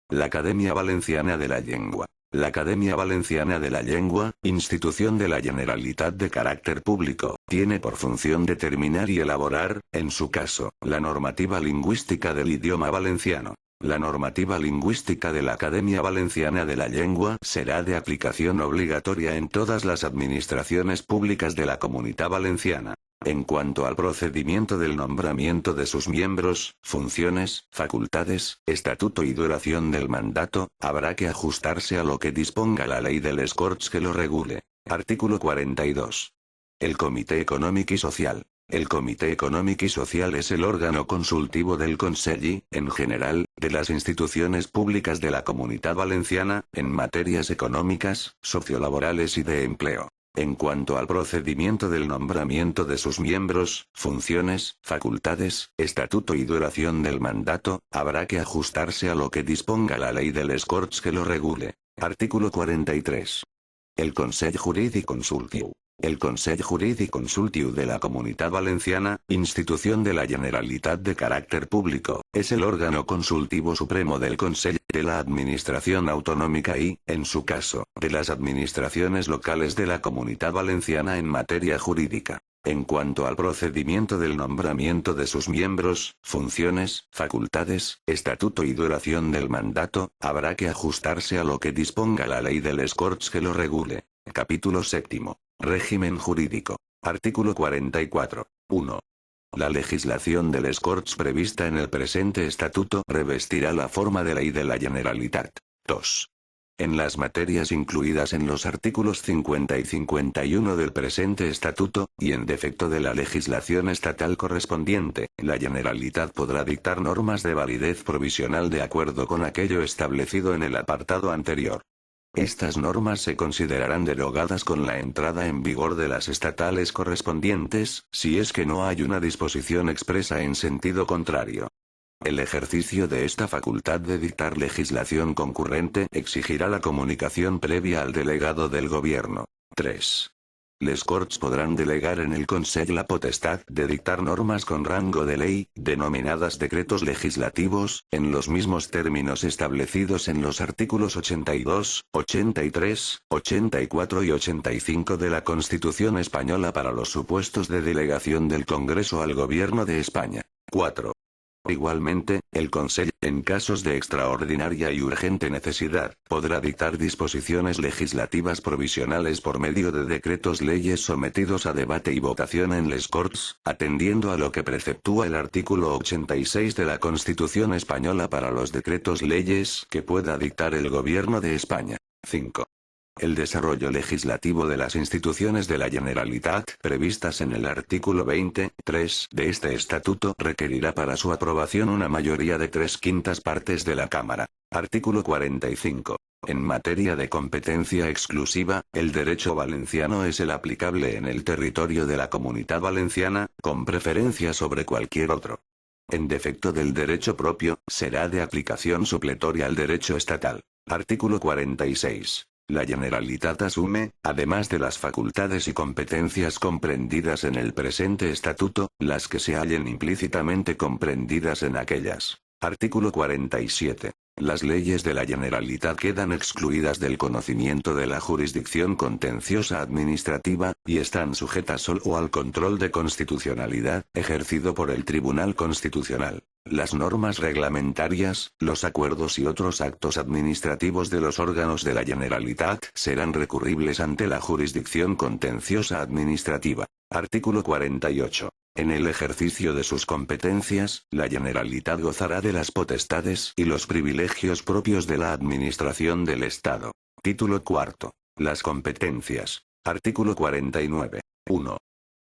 La Academia Valenciana de la Llengua. La Academia Valenciana de la Llengua, institución de la Generalitat de carácter público, tiene por función determinar y elaborar, en su caso, la normativa lingüística del idioma valenciano. La normativa lingüística de la Academia Valenciana de la Llengua será de aplicación obligatoria en todas las administraciones públicas de la Comunidad Valenciana. En cuanto al procedimiento del nombramiento de sus miembros, funciones, facultades, estatuto y duración del mandato, habrá que ajustarse a lo que disponga la ley de les Corts que lo regule. Artículo 42. El Comité Económic y Social. El Comité Económic y Social es el órgano consultivo del Consell, en general, de las instituciones públicas de la Comunidad Valenciana, en materias económicas, sociolaborales y de empleo. En cuanto al procedimiento del nombramiento de sus miembros, funciones, facultades, estatuto y duración del mandato, habrá que ajustarse a lo que disponga la ley de les Corts que lo regule. Artículo 43. El Consell Jurídic Consultiu. El Consell Jurídic Consultiu de la Comunidad Valenciana, institución de la Generalitat de carácter público, es el órgano consultivo supremo del Consell de la Administración Autonómica y, en su caso, de las administraciones locales de la Comunidad Valenciana en materia jurídica. En cuanto al procedimiento del nombramiento de sus miembros, funciones, facultades, estatuto y duración del mandato, habrá que ajustarse a lo que disponga la ley de les Corts que lo regule. Capítulo séptimo. Régimen jurídico. Artículo 44. 1. La legislación de les Corts prevista en el presente estatuto revestirá la forma de ley de la Generalitat. 2. En las materias incluidas en los artículos 50 y 51 del presente estatuto, y en defecto de la legislación estatal correspondiente, la Generalitat podrá dictar normas de validez provisional de acuerdo con aquello establecido en el apartado anterior. Estas normas se considerarán derogadas con la entrada en vigor de las estatales correspondientes, si es que no hay una disposición expresa en sentido contrario. El ejercicio de esta facultad de dictar legislación concurrente exigirá la comunicación previa al delegado del Gobierno. 3. Les Corts podrán delegar en el Consell la potestad de dictar normas con rango de ley, denominadas decretos legislativos, en los mismos términos establecidos en los artículos 82, 83, 84 y 85 de la Constitución española para los supuestos de delegación del Congreso al Gobierno de España. 4. Igualmente, el Consejo, en casos de extraordinaria y urgente necesidad, podrá dictar disposiciones legislativas provisionales por medio de decretos leyes sometidos a debate y votación en les Corts, atendiendo a lo que preceptúa el artículo 86 de la Constitución española para los decretos leyes que pueda dictar el Gobierno de España. 5. El desarrollo legislativo de las instituciones de la Generalitat, previstas en el artículo 20.3 de este estatuto, requerirá para su aprobación una mayoría de 3/5 partes de la Cámara. Artículo 45. En materia de competencia exclusiva, el derecho valenciano es el aplicable en el territorio de la Comunidad Valenciana, con preferencia sobre cualquier otro. En defecto del derecho propio, será de aplicación supletoria al derecho estatal. Artículo 46. La Generalitat asume, además de las facultades y competencias comprendidas en el presente estatuto, las que se hallen implícitamente comprendidas en aquellas. Artículo 47. Las leyes de la Generalitat quedan excluidas del conocimiento de la jurisdicción contenciosa administrativa, y están sujetas solo al control de constitucionalidad, ejercido por el Tribunal Constitucional. Las normas reglamentarias, los acuerdos y otros actos administrativos de los órganos de la Generalitat serán recurribles ante la jurisdicción contenciosa administrativa. Artículo 48. En el ejercicio de sus competencias, la Generalitat gozará de las potestades y los privilegios propios de la administración del Estado. Título cuarto. Las competencias. Artículo 49. 1.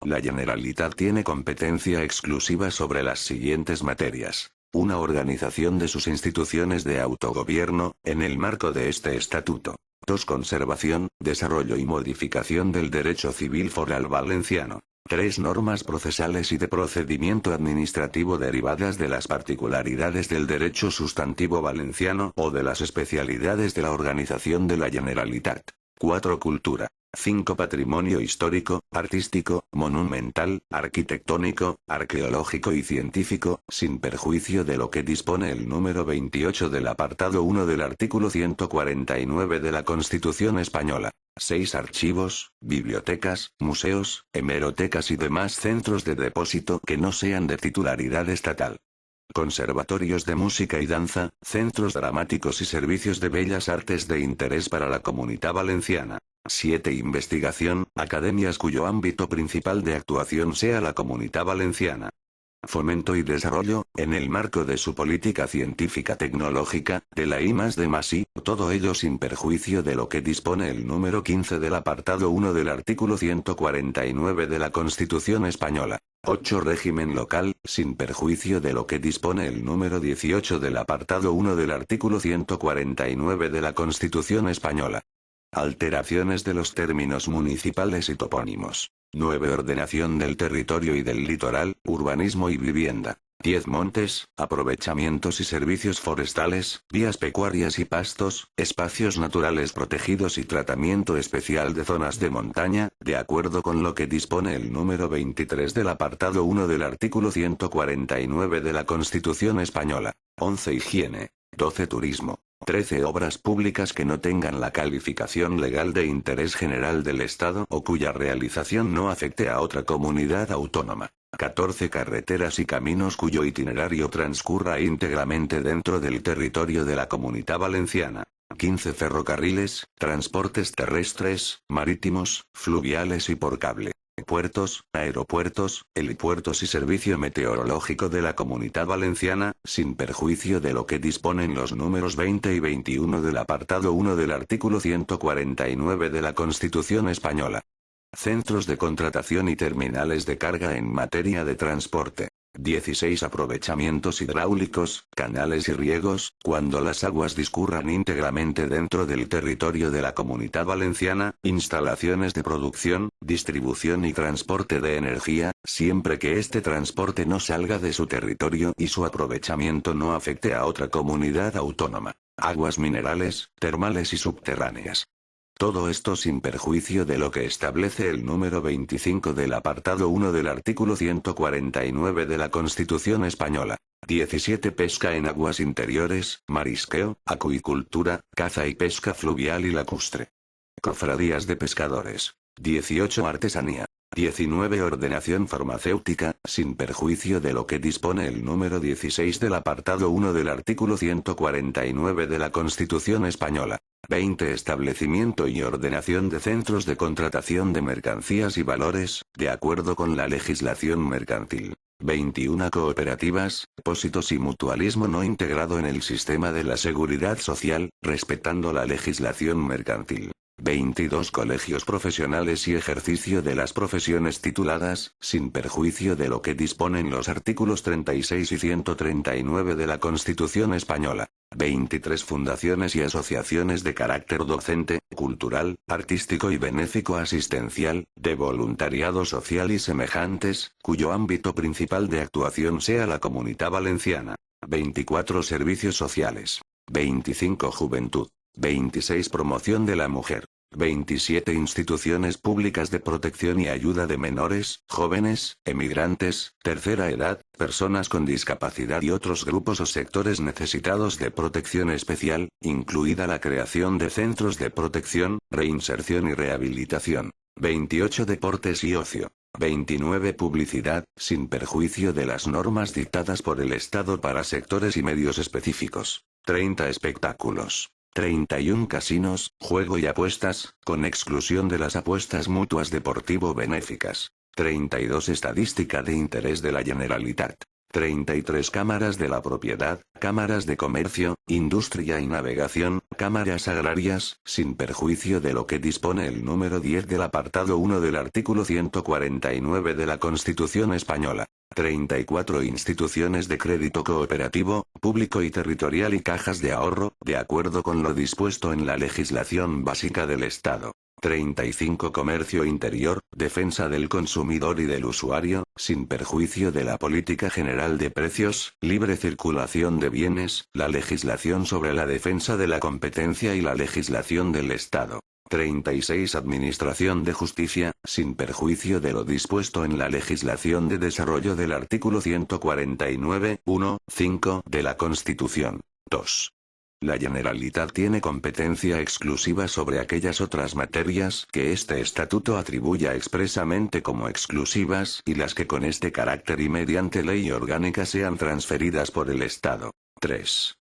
La Generalitat tiene competencia exclusiva sobre las siguientes materias. Una organización de sus instituciones de autogobierno, en el marco de este estatuto. 2. Conservación, desarrollo y modificación del derecho civil foral valenciano. 3. Normas procesales y de procedimiento administrativo derivadas de las particularidades del derecho sustantivo valenciano o de las especialidades de la organización de la Generalitat. 4. Cultura. 5. Patrimonio histórico, artístico, monumental, arquitectónico, arqueológico y científico, sin perjuicio de lo que dispone el número 28 del apartado 1 del artículo 149 de la Constitución española. 6. Archivos, bibliotecas, museos, hemerotecas y demás centros de depósito que no sean de titularidad estatal. Conservatorios de música y danza, centros dramáticos y servicios de bellas artes de interés para la Comunidad Valenciana. 7. Investigación, academias cuyo ámbito principal de actuación sea la Comunidad Valenciana. Fomento y desarrollo, en el marco de su política científica tecnológica, de la I+D+I, todo ello sin perjuicio de lo que dispone el número 15 del apartado 1 del artículo 149 de la Constitución española. 8. Régimen local, sin perjuicio de lo que dispone el número 18 del apartado 1 del artículo 149 de la Constitución española. Alteraciones de los términos municipales y topónimos. 9. Ordenación del territorio y del litoral, urbanismo y vivienda. 10. Montes, aprovechamientos y servicios forestales, vías pecuarias y pastos, espacios naturales protegidos y tratamiento especial de zonas de montaña, de acuerdo con lo que dispone el número 23 del apartado 1 del artículo 149 de la Constitución española. 11. Higiene. 12. Turismo. 13. Obras públicas que no tengan la calificación legal de interés general del Estado o cuya realización no afecte a otra comunidad autónoma. 14. Carreteras y caminos cuyo itinerario transcurra íntegramente dentro del territorio de la Comunidad Valenciana. 15. Ferrocarriles, transportes terrestres, marítimos, fluviales y por cable. Puertos, aeropuertos, helipuertos y servicio meteorológico de la Comunidad Valenciana, sin perjuicio de lo que disponen los números 20 y 21 del apartado 1 del artículo 149 de la Constitución española. Centros de contratación y terminales de carga en materia de transporte. 16. Aprovechamientos hidráulicos, canales y riegos, cuando las aguas discurran íntegramente dentro del territorio de la Comunidad Valenciana, instalaciones de producción, distribución y transporte de energía, siempre que este transporte no salga de su territorio y su aprovechamiento no afecte a otra comunidad autónoma. Aguas minerales, termales y subterráneas. Todo esto sin perjuicio de lo que establece el número 25 del apartado 1 del artículo 149 de la Constitución española. 17. Pesca en aguas interiores, marisqueo, acuicultura, caza y pesca fluvial y lacustre. Cofradías de pescadores. 18. Artesanía. 19. Ordenación farmacéutica, sin perjuicio de lo que dispone el número 16 del apartado 1 del artículo 149 de la Constitución Española. 20. Establecimiento y ordenación de centros de contratación de mercancías y valores, de acuerdo con la legislación mercantil. 21. Cooperativas, depósitos y mutualismo no integrado en el sistema de la seguridad social, respetando la legislación mercantil. 22. Colegios profesionales y ejercicio de las profesiones tituladas, sin perjuicio de lo que disponen los artículos 36 y 139 de la Constitución Española. 23. Fundaciones y asociaciones de carácter docente, cultural, artístico y benéfico asistencial, de voluntariado social y semejantes, cuyo ámbito principal de actuación sea la Comunidad Valenciana. 24. Servicios sociales. 25. Juventud. 26. Promoción de la mujer. 27. Instituciones públicas de protección y ayuda de menores, jóvenes, emigrantes, tercera edad, personas con discapacidad y otros grupos o sectores necesitados de protección especial, incluida la creación de centros de protección, reinserción y rehabilitación. 28. Deportes y ocio. 29. Publicidad, sin perjuicio de las normas dictadas por el Estado para sectores y medios específicos. 30. Espectáculos. 31. Casinos, juego y apuestas, con exclusión de las apuestas mutuas deportivo-benéficas. 32. Estadística de interés de la Generalitat. 33. Cámaras de la propiedad, cámaras de comercio, industria y navegación, cámaras agrarias, sin perjuicio de lo que dispone el número 10 del apartado 1 del artículo 149 de la Constitución Española. 34. Instituciones de crédito cooperativo, público y territorial y cajas de ahorro, de acuerdo con lo dispuesto en la legislación básica del Estado. 35. Comercio interior, defensa del consumidor y del usuario, sin perjuicio de la política general de precios, libre circulación de bienes, la legislación sobre la defensa de la competencia y la legislación del Estado. 36. Administración de justicia, sin perjuicio de lo dispuesto en la legislación de desarrollo del artículo 149, 1, 5 de la Constitución. 2. La Generalitat tiene competencia exclusiva sobre aquellas otras materias que este estatuto atribuya expresamente como exclusivas y las que con este carácter y mediante ley orgánica sean transferidas por el Estado. 3.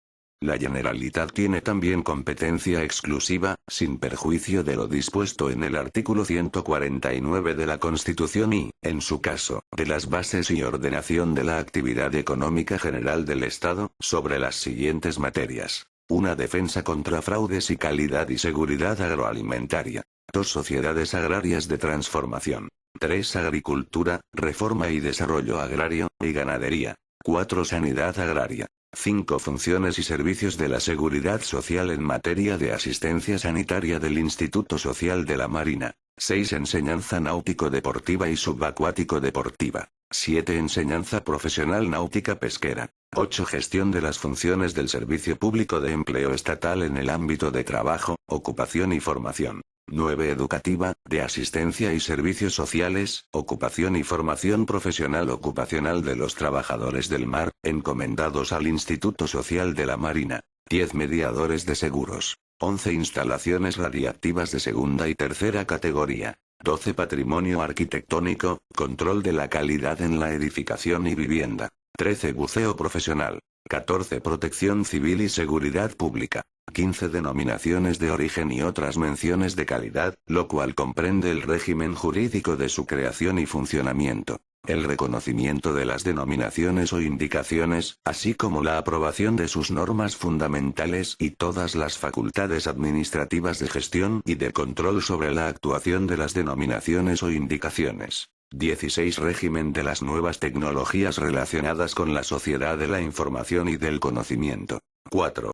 La Generalitat tiene también competencia exclusiva, sin perjuicio de lo dispuesto en el artículo 149 de la Constitución y, en su caso, de las bases y ordenación de la actividad económica general del Estado, sobre las siguientes materias. 1. Defensa contra fraudes y calidad y seguridad agroalimentaria. 2. Sociedades agrarias de transformación. 3. Agricultura, reforma y desarrollo agrario, y ganadería. 4. Sanidad agraria. 5. Funciones y servicios de la seguridad social en materia de asistencia sanitaria del Instituto Social de la Marina. 6. Enseñanza náutico-deportiva y subacuático-deportiva. 7. Enseñanza profesional náutica pesquera. 8. Gestión de las funciones del Servicio Público de Empleo Estatal en el ámbito de trabajo, ocupación y formación. 9. Educativa, de asistencia y servicios sociales, ocupación y formación profesional ocupacional de los trabajadores del mar, encomendados al Instituto Social de la Marina. 10. Mediadores de seguros. 11. Instalaciones radiactivas de segunda y tercera categoría. 12. Patrimonio arquitectónico, control de la calidad en la edificación y vivienda. 13. Buceo profesional. 14. Protección civil y seguridad pública. 15. Denominaciones de origen y otras menciones de calidad, lo cual comprende el régimen jurídico de su creación y funcionamiento, el reconocimiento de las denominaciones o indicaciones, así como la aprobación de sus normas fundamentales y todas las facultades administrativas de gestión y de control sobre la actuación de las denominaciones o indicaciones. 16. Régimen de las nuevas tecnologías relacionadas con la sociedad de la información y del conocimiento. 4.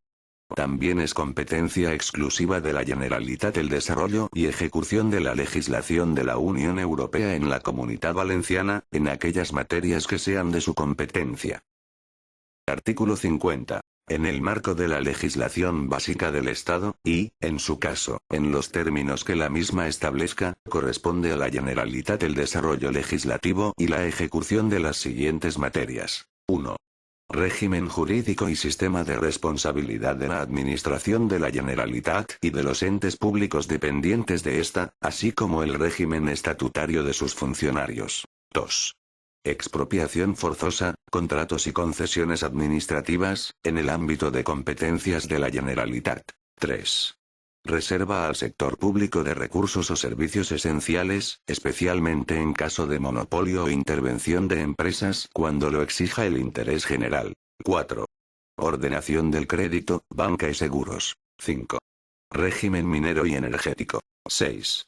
También es competencia exclusiva de la Generalitat el desarrollo y ejecución de la legislación de la Unión Europea en la Comunidad Valenciana, en aquellas materias que sean de su competencia. Artículo 50. En el marco de la legislación básica del Estado, y, en su caso, en los términos que la misma establezca, corresponde a la Generalitat el desarrollo legislativo y la ejecución de las siguientes materias. 1. Régimen jurídico y sistema de responsabilidad de la Administración de la Generalitat y de los entes públicos dependientes de esta, así como el régimen estatutario de sus funcionarios. 2. Expropiación forzosa, contratos y concesiones administrativas, en el ámbito de competencias de la Generalitat. 3. Reserva al sector público de recursos o servicios esenciales, especialmente en caso de monopolio o intervención de empresas cuando lo exija el interés general. 4. Ordenación del crédito, banca y seguros. 5. Régimen minero y energético. 6.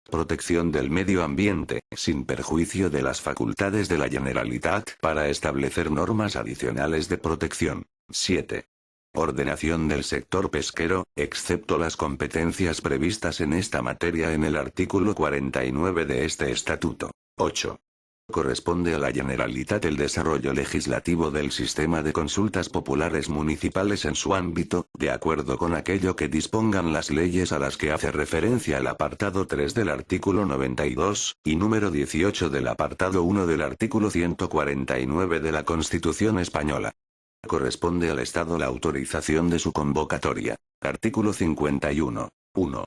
Protección del medio ambiente, sin perjuicio de las facultades de la Generalitat para establecer normas adicionales de protección. 7. Ordenación del sector pesquero, excepto las competencias previstas en esta materia en el artículo 49 de este estatuto. 8. Corresponde a la Generalitat el desarrollo legislativo del sistema de consultas populares municipales en su ámbito, de acuerdo con aquello que dispongan las leyes a las que hace referencia el apartado 3 del artículo 92, y número 18 del apartado 1 del artículo 149 de la Constitución española. Corresponde al Estado la autorización de su convocatoria. Artículo 51. 1.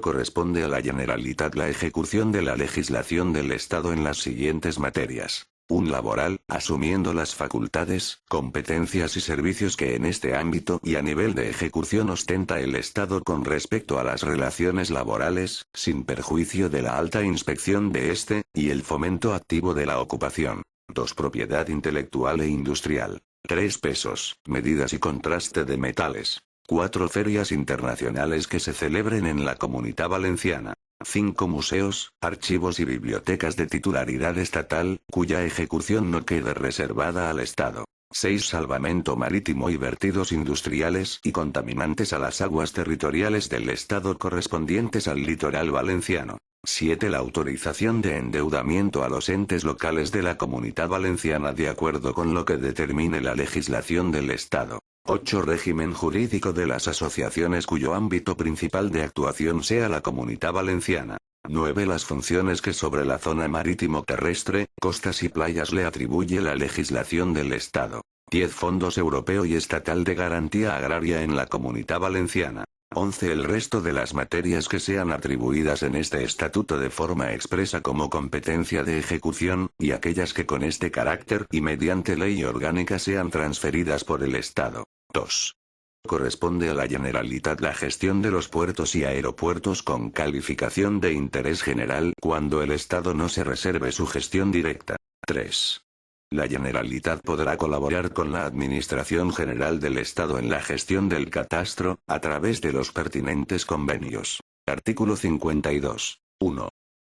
Corresponde a la Generalitat la ejecución de la legislación del Estado en las siguientes materias. 1. Laboral, asumiendo las facultades, competencias y servicios que en este ámbito y a nivel de ejecución ostenta el Estado con respecto a las relaciones laborales, sin perjuicio de la alta inspección de este, y el fomento activo de la ocupación. 2. Propiedad intelectual e industrial. 3. Pesos, medidas y contraste de metales. 4. Ferias internacionales que se celebren en la Comunidad Valenciana. 5. Museos, archivos y bibliotecas de titularidad estatal, cuya ejecución no quede reservada al Estado. 6. Salvamento marítimo y vertidos industriales y contaminantes a las aguas territoriales del Estado correspondientes al litoral valenciano. 7. La autorización de endeudamiento a los entes locales de la Comunidad Valenciana de acuerdo con lo que determine la legislación del Estado. 8. Régimen jurídico de las asociaciones cuyo ámbito principal de actuación sea la Comunidad Valenciana. 9. Las funciones que sobre la zona marítimo-terrestre, costas y playas le atribuye la legislación del Estado. 10. Fondos europeo y estatal de garantía agraria en la Comunidad Valenciana. 11. El resto de las materias que sean atribuidas en este estatuto de forma expresa como competencia de ejecución, y aquellas que con este carácter y mediante ley orgánica sean transferidas por el Estado. 2. Corresponde a la Generalitat la gestión de los puertos y aeropuertos con calificación de interés general cuando el Estado no se reserve su gestión directa. 3. La Generalitat podrá colaborar con la Administración General del Estado en la gestión del catastro, a través de los pertinentes convenios. Artículo 52. 1.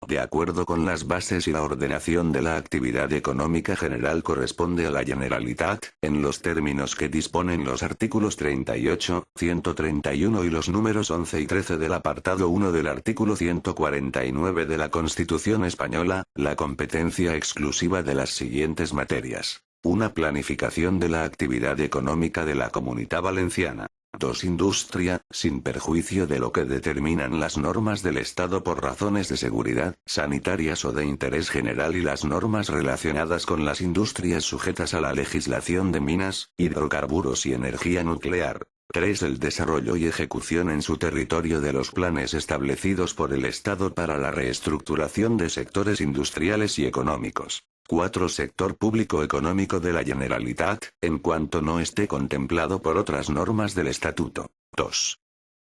De acuerdo con las bases y la ordenación de la actividad económica general corresponde a la Generalitat, en los términos que disponen los artículos 38, 131 y los números 11 y 13 del apartado 1 del artículo 149 de la Constitución española, la competencia exclusiva de las siguientes materias. 1. Planificación de la actividad económica de la Comunidad Valenciana. 2. Industria, sin perjuicio de lo que determinan las normas del Estado por razones de seguridad, sanitarias o de interés general y las normas relacionadas con las industrias sujetas a la legislación de minas, hidrocarburos y energía nuclear. 3. El desarrollo y ejecución en su territorio de los planes establecidos por el Estado para la reestructuración de sectores industriales y económicos. 4. Sector público económico de la Generalitat, en cuanto no esté contemplado por otras normas del Estatuto. 2.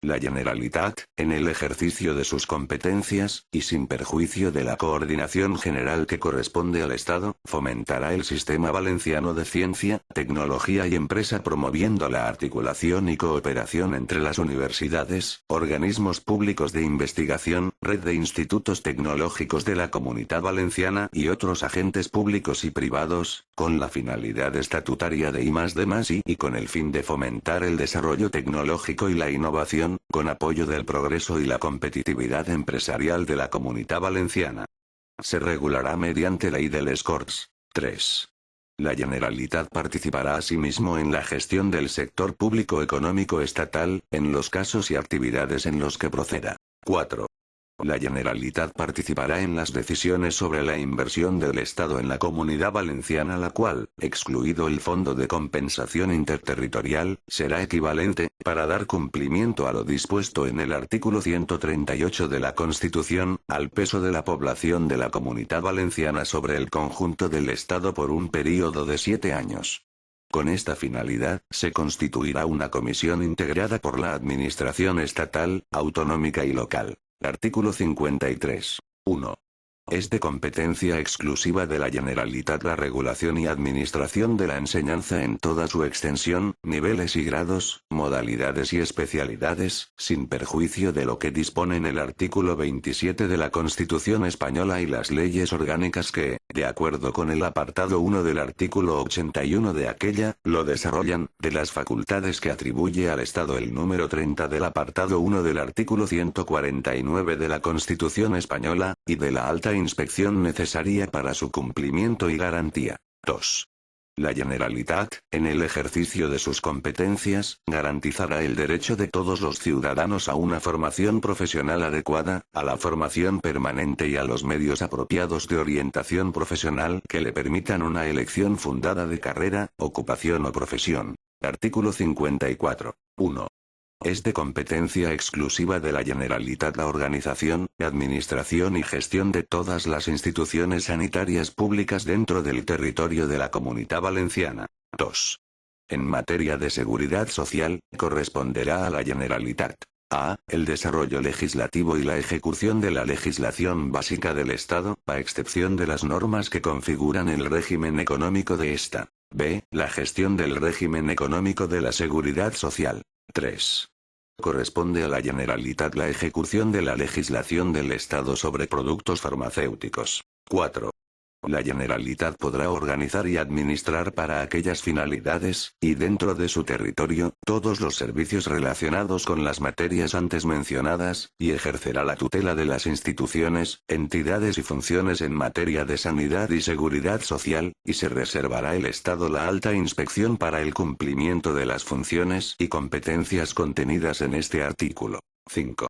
La Generalitat, en el ejercicio de sus competencias, y sin perjuicio de la coordinación general que corresponde al Estado, fomentará el sistema valenciano de ciencia, tecnología y empresa promoviendo la articulación y cooperación entre las universidades, organismos públicos de investigación, red de institutos tecnológicos de la Comunidad Valenciana y otros agentes públicos y privados, con la finalidad estatutaria de I+D+I y con el fin de fomentar el desarrollo tecnológico y la innovación, con apoyo del progreso y la competitividad empresarial de la Comunidad Valenciana. Se regulará mediante ley de les Corts. 3. La Generalitat participará asimismo en la gestión del sector público económico estatal, en los casos y actividades en los que proceda. 4. La Generalitat participará en las decisiones sobre la inversión del Estado en la Comunidad Valenciana, la cual, excluido el Fondo de Compensación Interterritorial, será equivalente, para dar cumplimiento a lo dispuesto en el artículo 138 de la Constitución, al peso de la población de la Comunidad Valenciana sobre el conjunto del Estado por un período de 7 años. Con esta finalidad, se constituirá una comisión integrada por la Administración estatal, autonómica y local. Artículo 53. 1. Es de competencia exclusiva de la Generalitat la regulación y administración de la enseñanza en toda su extensión, niveles y grados, modalidades y especialidades, sin perjuicio de lo que disponen el artículo 27 de la Constitución española y las leyes orgánicas que, de acuerdo con el apartado 1 del artículo 81 de aquella, lo desarrollan, de las facultades que atribuye al Estado el número 30 del apartado 1 del artículo 149 de la Constitución española, y de la alta inspección necesaria para su cumplimiento y garantía. 2. La Generalitat, en el ejercicio de sus competencias, garantizará el derecho de todos los ciudadanos a una formación profesional adecuada, a la formación permanente y a los medios apropiados de orientación profesional que le permitan una elección fundada de carrera, ocupación o profesión. Artículo 54. 1. Es de competencia exclusiva de la Generalitat la organización, administración y gestión de todas las instituciones sanitarias públicas dentro del territorio de la Comunidad Valenciana. 2. En materia de seguridad social, corresponderá a la Generalitat: a. El desarrollo legislativo y la ejecución de la legislación básica del Estado, a excepción de las normas que configuran el régimen económico de esta. b. La gestión del régimen económico de la seguridad social. 3. Corresponde a la Generalitat la ejecución de la legislación del Estado sobre productos farmacéuticos. 4. La Generalitat podrá organizar y administrar para aquellas finalidades, y dentro de su territorio, todos los servicios relacionados con las materias antes mencionadas, y ejercerá la tutela de las instituciones, entidades y funciones en materia de sanidad y seguridad social, y se reservará el Estado la alta inspección para el cumplimiento de las funciones y competencias contenidas en este artículo. 5.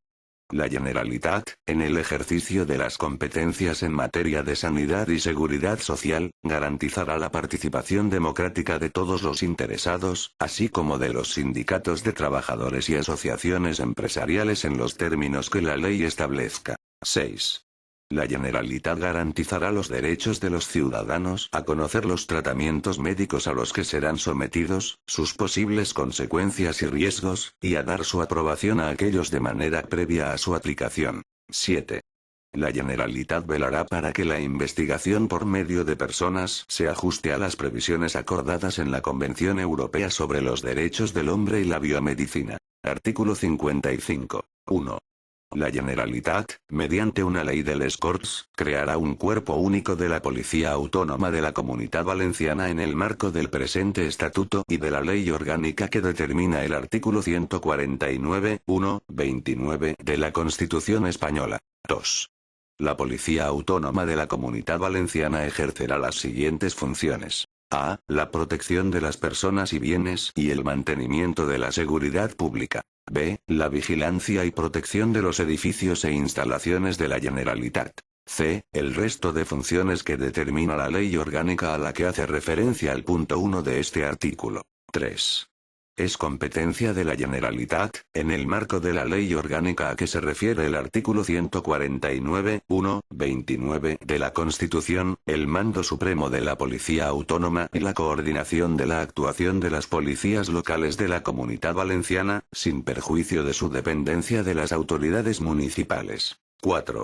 La Generalitat, en el ejercicio de las competencias en materia de sanidad y seguridad social, garantizará la participación democrática de todos los interesados, así como de los sindicatos de trabajadores y asociaciones empresariales en los términos que la ley establezca. 6. La Generalitat garantizará los derechos de los ciudadanos a conocer los tratamientos médicos a los que serán sometidos, sus posibles consecuencias y riesgos, y a dar su aprobación a aquellos de manera previa a su aplicación. 7. La Generalitat velará para que la investigación por medio de personas se ajuste a las previsiones acordadas en la Convención Europea sobre los Derechos del Hombre y la Biomedicina. Artículo 55. 1. La Generalitat, mediante una ley de les Corts, creará un cuerpo único de la Policía Autónoma de la Comunidad Valenciana en el marco del presente estatuto y de la ley orgánica que determina el artículo 149, 1, 29 de la Constitución española. 2. La Policía Autónoma de la Comunidad Valenciana ejercerá las siguientes funciones: a. La protección de las personas y bienes y el mantenimiento de la seguridad pública. b. La vigilancia y protección de los edificios e instalaciones de la Generalitat. c. El resto de funciones que determina la ley orgánica a la que hace referencia el punto 1 de este artículo. 3. Es competencia de la Generalitat, en el marco de la ley orgánica a que se refiere el artículo 149, 1, 29 de la Constitución, el mando supremo de la Policía Autónoma y la coordinación de la actuación de las policías locales de la Comunidad Valenciana, sin perjuicio de su dependencia de las autoridades municipales. 4.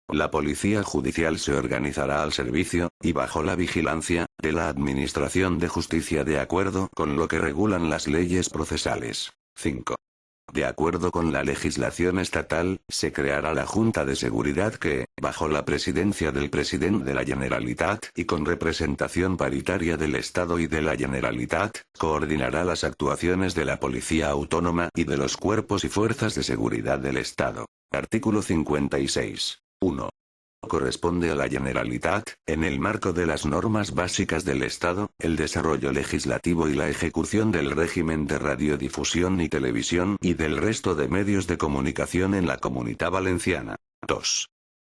La Policía Judicial se organizará al servicio, y bajo la vigilancia, de la Administración de Justicia de acuerdo con lo que regulan las leyes procesales. 5. De acuerdo con la legislación estatal, se creará la Junta de Seguridad que, bajo la presidencia del presidente de la Generalitat y con representación paritaria del Estado y de la Generalitat, coordinará las actuaciones de la Policía Autónoma y de los cuerpos y fuerzas de seguridad del Estado. Artículo 56. 1. Corresponde a la Generalitat, en el marco de las normas básicas del Estado, el desarrollo legislativo y la ejecución del régimen de radiodifusión y televisión y del resto de medios de comunicación en la Comunidad Valenciana. 2.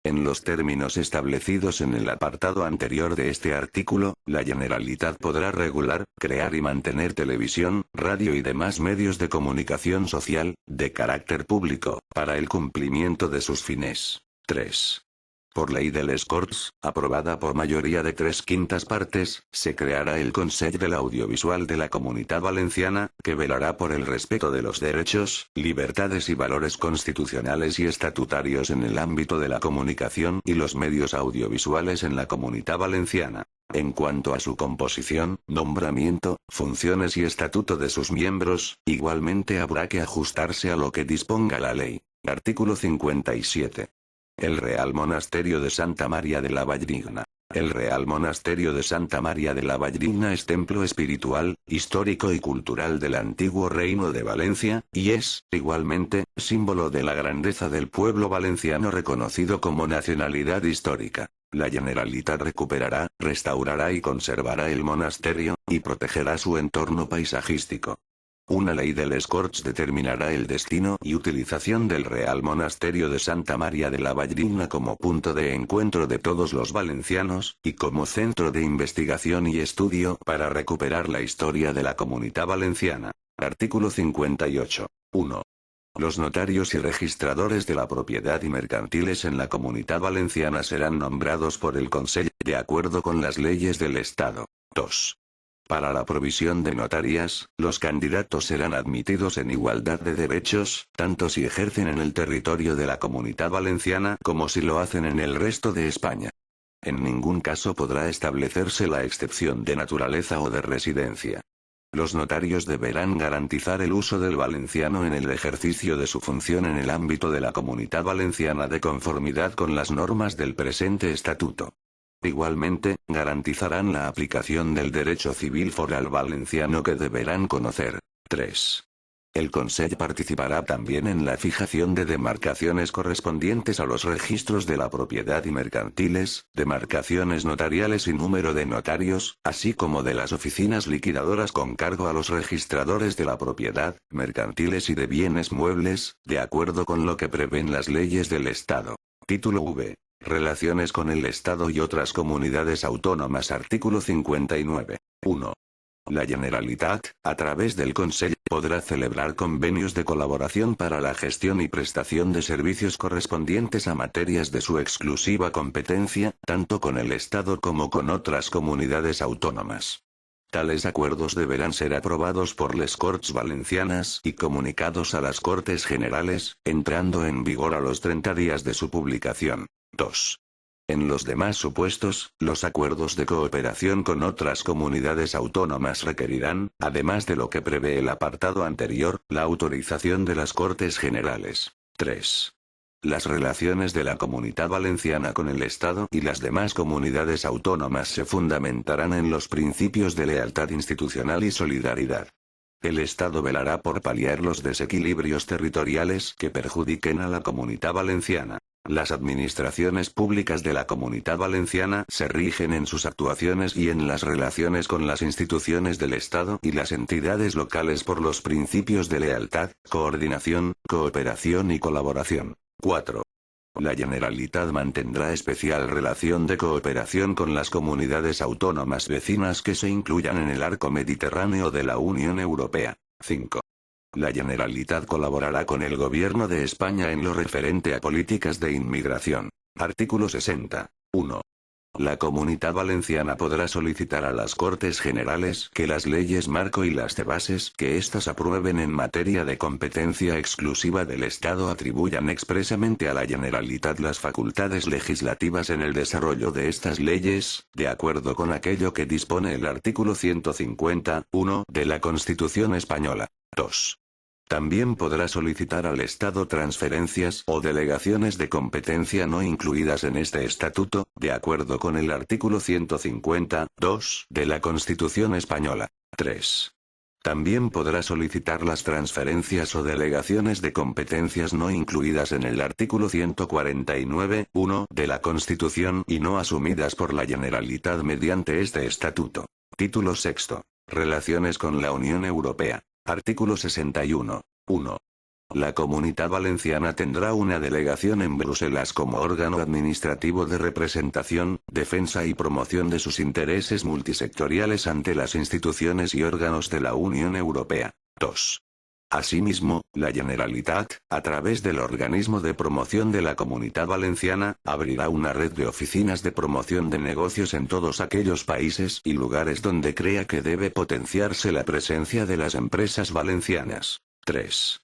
En los términos establecidos en el apartado anterior de este artículo, la Generalitat podrá regular, crear y mantener televisión, radio y demás medios de comunicación social, de carácter público, para el cumplimiento de sus fines. 3. Por ley de les Corts, aprobada por mayoría de 3/5 partes, se creará el Consell de l'Audiovisual de la Comunitat Valenciana, que velará por el respeto de los derechos, libertades y valores constitucionales y estatutarios en el ámbito de la comunicación y los medios audiovisuales en la Comunitat Valenciana. En cuanto a su composición, nombramiento, funciones y estatuto de sus miembros, igualmente habrá que ajustarse a lo que disponga la ley. Artículo 57. El Real Monasterio de Santa María de la Valldigna. El Real Monasterio de Santa María de la Valldigna es templo espiritual, histórico y cultural del antiguo Reino de Valencia, y es, igualmente, símbolo de la grandeza del pueblo valenciano reconocido como nacionalidad histórica. La Generalitat recuperará, restaurará y conservará el monasterio, y protegerá su entorno paisajístico. Una ley de les Corts determinará el destino y utilización del Real Monasterio de Santa María de la Valldigna como punto de encuentro de todos los valencianos, y como centro de investigación y estudio para recuperar la historia de la Comunitat Valenciana. Artículo 58. 1. Los notarios y registradores de la propiedad y mercantiles en la Comunitat Valenciana serán nombrados por el Consell, de acuerdo con las leyes del Estado. 2. Para la provisión de notarías, los candidatos serán admitidos en igualdad de derechos, tanto si ejercen en el territorio de la Comunitat Valenciana como si lo hacen en el resto de España. En ningún caso podrá establecerse la excepción de naturaleza o de residencia. Los notarios deberán garantizar el uso del valenciano en el ejercicio de su función en el ámbito de la Comunitat Valenciana de conformidad con las normas del presente estatuto. Igualmente, garantizarán la aplicación del derecho civil foral valenciano que deberán conocer. 3. El Consell participará también en la fijación de demarcaciones correspondientes a los registros de la propiedad y mercantiles, demarcaciones notariales y número de notarios, así como de las oficinas liquidadoras con cargo a los registradores de la propiedad, mercantiles y de bienes muebles, de acuerdo con lo que prevén las leyes del Estado. Título V. Relaciones con el Estado y otras comunidades autónomas. Artículo 59. 1. La Generalitat, a través del Consell, podrá celebrar convenios de colaboración para la gestión y prestación de servicios correspondientes a materias de su exclusiva competencia, tanto con el Estado como con otras comunidades autónomas. Tales acuerdos deberán ser aprobados por les Corts Valencianas y comunicados a las Cortes Generales, entrando en vigor a los 30 días de su publicación. 2. En los demás supuestos, los acuerdos de cooperación con otras comunidades autónomas requerirán, además de lo que prevé el apartado anterior, la autorización de las Cortes Generales. 3. Las relaciones de la Comunitat Valenciana con el Estado y las demás comunidades autónomas se fundamentarán en los principios de lealtad institucional y solidaridad. El Estado velará por paliar los desequilibrios territoriales que perjudiquen a la Comunitat Valenciana. Las administraciones públicas de la Comunitat Valenciana se rigen en sus actuaciones y en las relaciones con las instituciones del Estado y las entidades locales por los principios de lealtad, coordinación, cooperación y colaboración. 4. La Generalitat mantendrá especial relación de cooperación con las comunidades autónomas vecinas que se incluyan en el arco mediterráneo de la Unión Europea. 5. La Generalitat colaborará con el Gobierno de España en lo referente a políticas de inmigración. Artículo 60. 1. La Comunitat Valenciana podrá solicitar a las Cortes Generales que las leyes marco y las de bases que éstas aprueben en materia de competencia exclusiva del Estado atribuyan expresamente a la Generalitat las facultades legislativas en el desarrollo de estas leyes, de acuerdo con aquello que dispone el artículo 150.1 de la Constitución Española. 2. También podrá solicitar al Estado transferencias o delegaciones de competencia no incluidas en este estatuto, de acuerdo con el artículo 150.2 de la Constitución Española. 3. También podrá solicitar las transferencias o delegaciones de competencias no incluidas en el artículo 149.1 de la Constitución y no asumidas por la Generalitat mediante este estatuto. Título sexto. Relaciones con la Unión Europea. Artículo 61. 1. La Comunidad Valenciana tendrá una delegación en Bruselas como órgano administrativo de representación, defensa y promoción de sus intereses multisectoriales ante las instituciones y órganos de la Unión Europea. 2. Asimismo, la Generalitat, a través del organismo de promoción de la Comunidad Valenciana, abrirá una red de oficinas de promoción de negocios en todos aquellos países y lugares donde crea que debe potenciarse la presencia de las empresas valencianas. 3.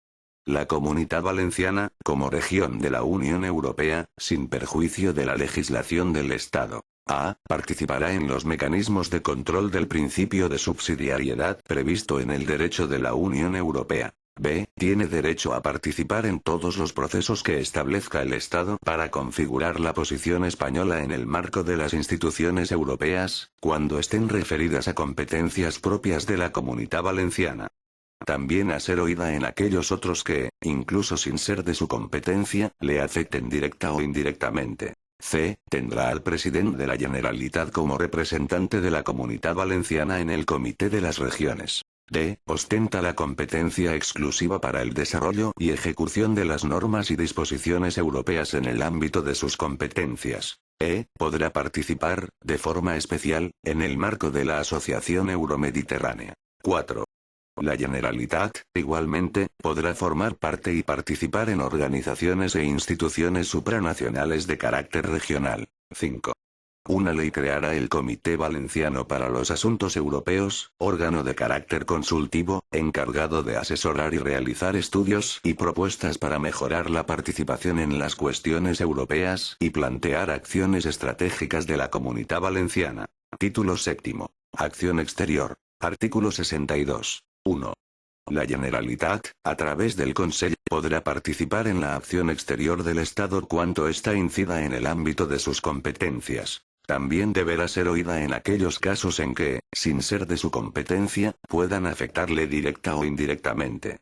La Comunidad Valenciana, como región de la Unión Europea, sin perjuicio de la legislación del Estado, a. participará en los mecanismos de control del principio de subsidiariedad previsto en el derecho de la Unión Europea. B. Tiene derecho a participar en todos los procesos que establezca el Estado para configurar la posición española en el marco de las instituciones europeas, cuando estén referidas a competencias propias de la Comunidad Valenciana. También a ser oída en aquellos otros que, incluso sin ser de su competencia, le afecten directa o indirectamente. C. Tendrá al presidente de la Generalitat como representante de la Comunidad Valenciana en el Comité de las Regiones. D. Ostenta la competencia exclusiva para el desarrollo y ejecución de las normas y disposiciones europeas en el ámbito de sus competencias. E. Podrá participar, de forma especial, en el marco de la Asociación Euromediterránea. 4. La Generalitat, igualmente, podrá formar parte y participar en organizaciones e instituciones supranacionales de carácter regional. 5. Una ley creará el Comité Valenciano para los Asuntos Europeos, órgano de carácter consultivo, encargado de asesorar y realizar estudios y propuestas para mejorar la participación en las cuestiones europeas y plantear acciones estratégicas de la Comunidad Valenciana. Título séptimo. Acción exterior. Artículo 62. 1. La Generalitat, a través del Consell, podrá participar en la acción exterior del Estado cuanto ésta incida en el ámbito de sus competencias. También deberá ser oída en aquellos casos en que, sin ser de su competencia, puedan afectarle directa o indirectamente.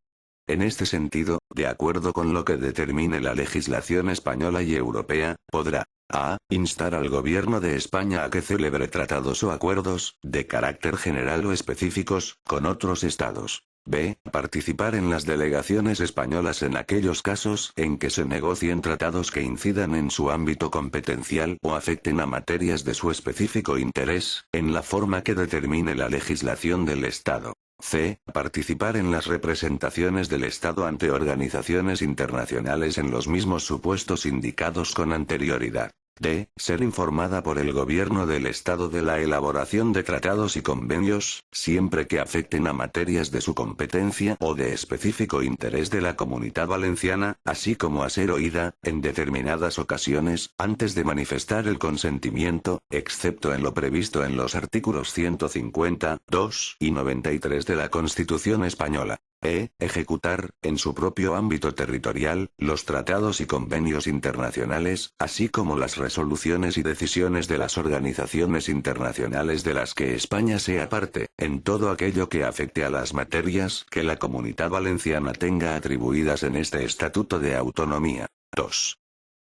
En este sentido, de acuerdo con lo que determine la legislación española y europea, podrá a. Instar al Gobierno de España a que celebre tratados o acuerdos, de carácter general o específicos, con otros estados. B. Participar en las delegaciones españolas en aquellos casos en que se negocien tratados que incidan en su ámbito competencial o afecten a materias de su específico interés, en la forma que determine la legislación del Estado. C. Participar en las representaciones del Estado ante organizaciones internacionales en los mismos supuestos indicados con anterioridad. D. Ser informada por el Gobierno del Estado de la elaboración de tratados y convenios, siempre que afecten a materias de su competencia o de específico interés de la Comunidad Valenciana, así como a ser oída, en determinadas ocasiones, antes de manifestar el consentimiento, excepto en lo previsto en los artículos 150, 2 y 93 de la Constitución Española. E. Ejecutar, en su propio ámbito territorial, los tratados y convenios internacionales, así como las resoluciones y decisiones de las organizaciones internacionales de las que España sea parte, en todo aquello que afecte a las materias que la Comunidad Valenciana tenga atribuidas en este Estatuto de Autonomía. 2.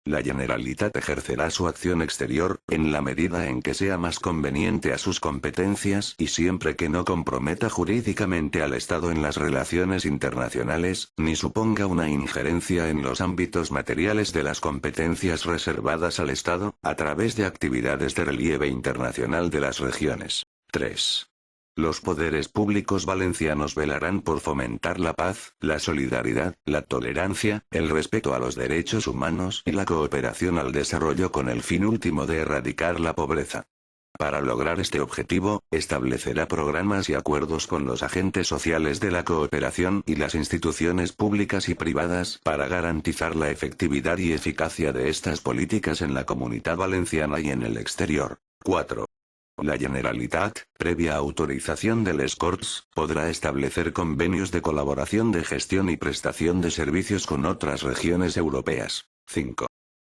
La Generalitat ejercerá su acción exterior, en la medida en que sea más conveniente a sus competencias y siempre que no comprometa jurídicamente al Estado en las relaciones internacionales, ni suponga una injerencia en los ámbitos materiales de las competencias reservadas al Estado, a través de actividades de relieve internacional de las regiones. 3. Los poderes públicos valencianos velarán por fomentar la paz, la solidaridad, la tolerancia, el respeto a los derechos humanos y la cooperación al desarrollo con el fin último de erradicar la pobreza. Para lograr este objetivo, establecerá programas y acuerdos con los agentes sociales de la cooperación y las instituciones públicas y privadas para garantizar la efectividad y eficacia de estas políticas en la Comunidad Valenciana y en el exterior. 4. La Generalitat, previa autorización de les Corts, podrá establecer convenios de colaboración de gestión y prestación de servicios con otras regiones europeas. 5.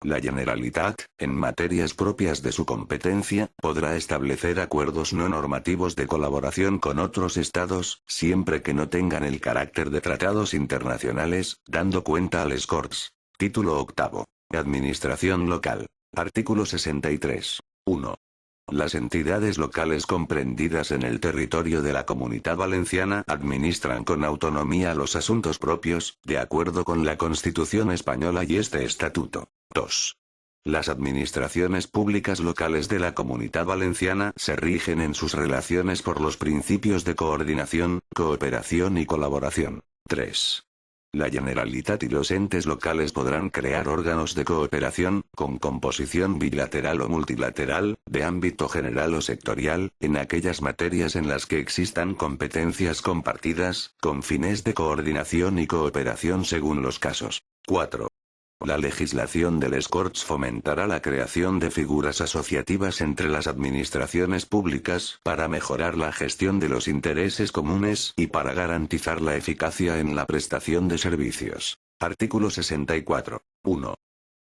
La Generalitat, en materias propias de su competencia, podrá establecer acuerdos no normativos de colaboración con otros estados, siempre que no tengan el carácter de tratados internacionales, dando cuenta a les Corts. Título octavo. Administración local. Artículo 63. 1. Las entidades locales comprendidas en el territorio de la Comunidad Valenciana administran con autonomía los asuntos propios, de acuerdo con la Constitución española y este estatuto. 2. Las administraciones públicas locales de la Comunidad Valenciana se rigen en sus relaciones por los principios de coordinación, cooperación y colaboración. 3. La Generalitat y los entes locales podrán crear órganos de cooperación, con composición bilateral o multilateral, de ámbito general o sectorial, en aquellas materias en las que existan competencias compartidas, con fines de coordinación y cooperación según los casos. 4. La legislación del Corts fomentará la creación de figuras asociativas entre las administraciones públicas para mejorar la gestión de los intereses comunes y para garantizar la eficacia en la prestación de servicios. Artículo 64. 1.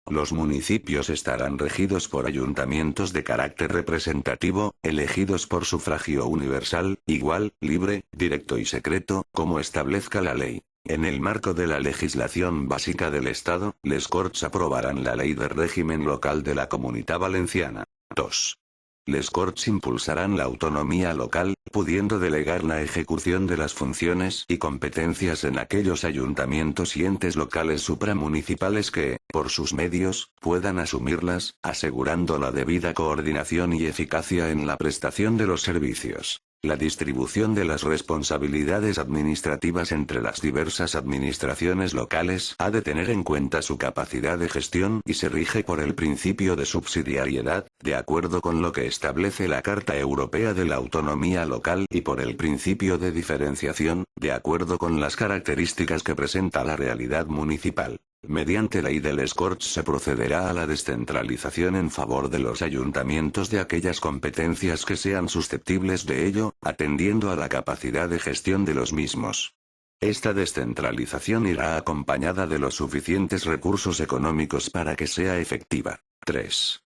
Los municipios estarán regidos por ayuntamientos de carácter representativo, elegidos por sufragio universal, igual, libre, directo y secreto, como establezca la ley. En el marco de la legislación básica del Estado, les Corts aprobarán la ley de régimen local de la Comunidad Valenciana. 2. Les Corts impulsarán la autonomía local, pudiendo delegar la ejecución de las funciones y competencias en aquellos ayuntamientos y entes locales supramunicipales que, por sus medios, puedan asumirlas, asegurando la debida coordinación y eficacia en la prestación de los servicios. La distribución de las responsabilidades administrativas entre las diversas administraciones locales ha de tener en cuenta su capacidad de gestión y se rige por el principio de subsidiariedad, de acuerdo con lo que establece la Carta Europea de la Autonomía Local y por el principio de diferenciación, de acuerdo con las características que presenta la realidad municipal. Mediante ley de les Corts se procederá a la descentralización en favor de los ayuntamientos de aquellas competencias que sean susceptibles de ello, atendiendo a la capacidad de gestión de los mismos. Esta descentralización irá acompañada de los suficientes recursos económicos para que sea efectiva. 3.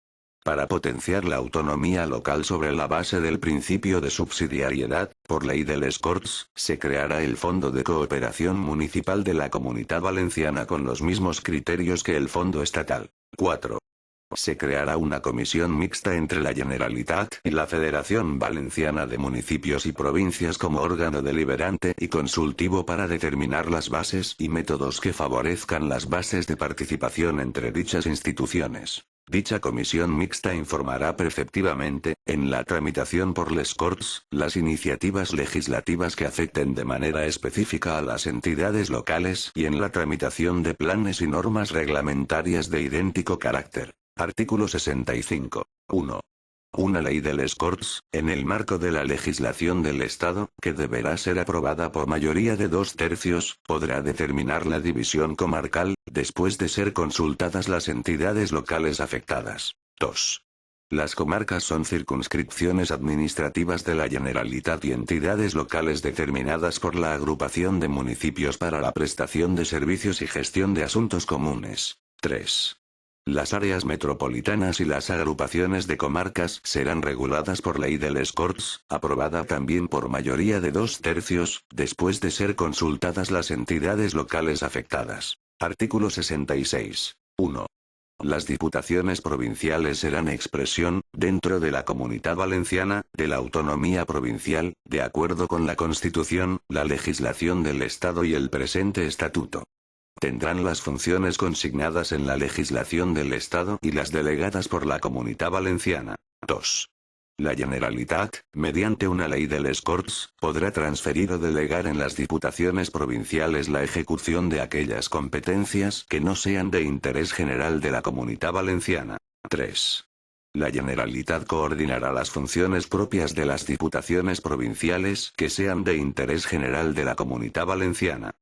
Para potenciar la autonomía local sobre la base del principio de subsidiariedad, por ley de les Corts, se creará el Fondo de Cooperación Municipal de la Comunidad Valenciana con los mismos criterios que el Fondo Estatal. 4. Se creará una comisión mixta entre la Generalitat y la Federación Valenciana de Municipios y Provincias como órgano deliberante y consultivo para determinar las bases y métodos que favorezcan las bases de participación entre dichas instituciones. Dicha comisión mixta informará preceptivamente, en la tramitación por les Corts, las iniciativas legislativas que afecten de manera específica a las entidades locales y en la tramitación de planes y normas reglamentarias de idéntico carácter. Artículo 65. 1. Una ley de les Corts, en el marco de la legislación del Estado, que deberá ser aprobada por mayoría de 2/3, podrá determinar la división comarcal, después de ser consultadas las entidades locales afectadas. 2. Las comarcas son circunscripciones administrativas de la Generalitat y entidades locales determinadas por la agrupación de municipios para la prestación de servicios y gestión de asuntos comunes. 3. Las áreas metropolitanas y las agrupaciones de comarcas serán reguladas por ley de les Corts, aprobada también por mayoría de 2/3, después de ser consultadas las entidades locales afectadas. Artículo 66. 1. Las diputaciones provinciales serán expresión, dentro de la Comunidad Valenciana, de la autonomía provincial, de acuerdo con la Constitución, la legislación del Estado y el presente estatuto. Tendrán las funciones consignadas en la legislación del Estado y las delegadas por la Comunidad Valenciana. 2. La Generalitat, mediante una ley de les Corts, podrá transferir o delegar en las diputaciones provinciales la ejecución de aquellas competencias que no sean de interés general de la Comunidad Valenciana. 3. La Generalitat coordinará las funciones propias de las diputaciones provinciales que sean de interés general de la Comunidad Valenciana.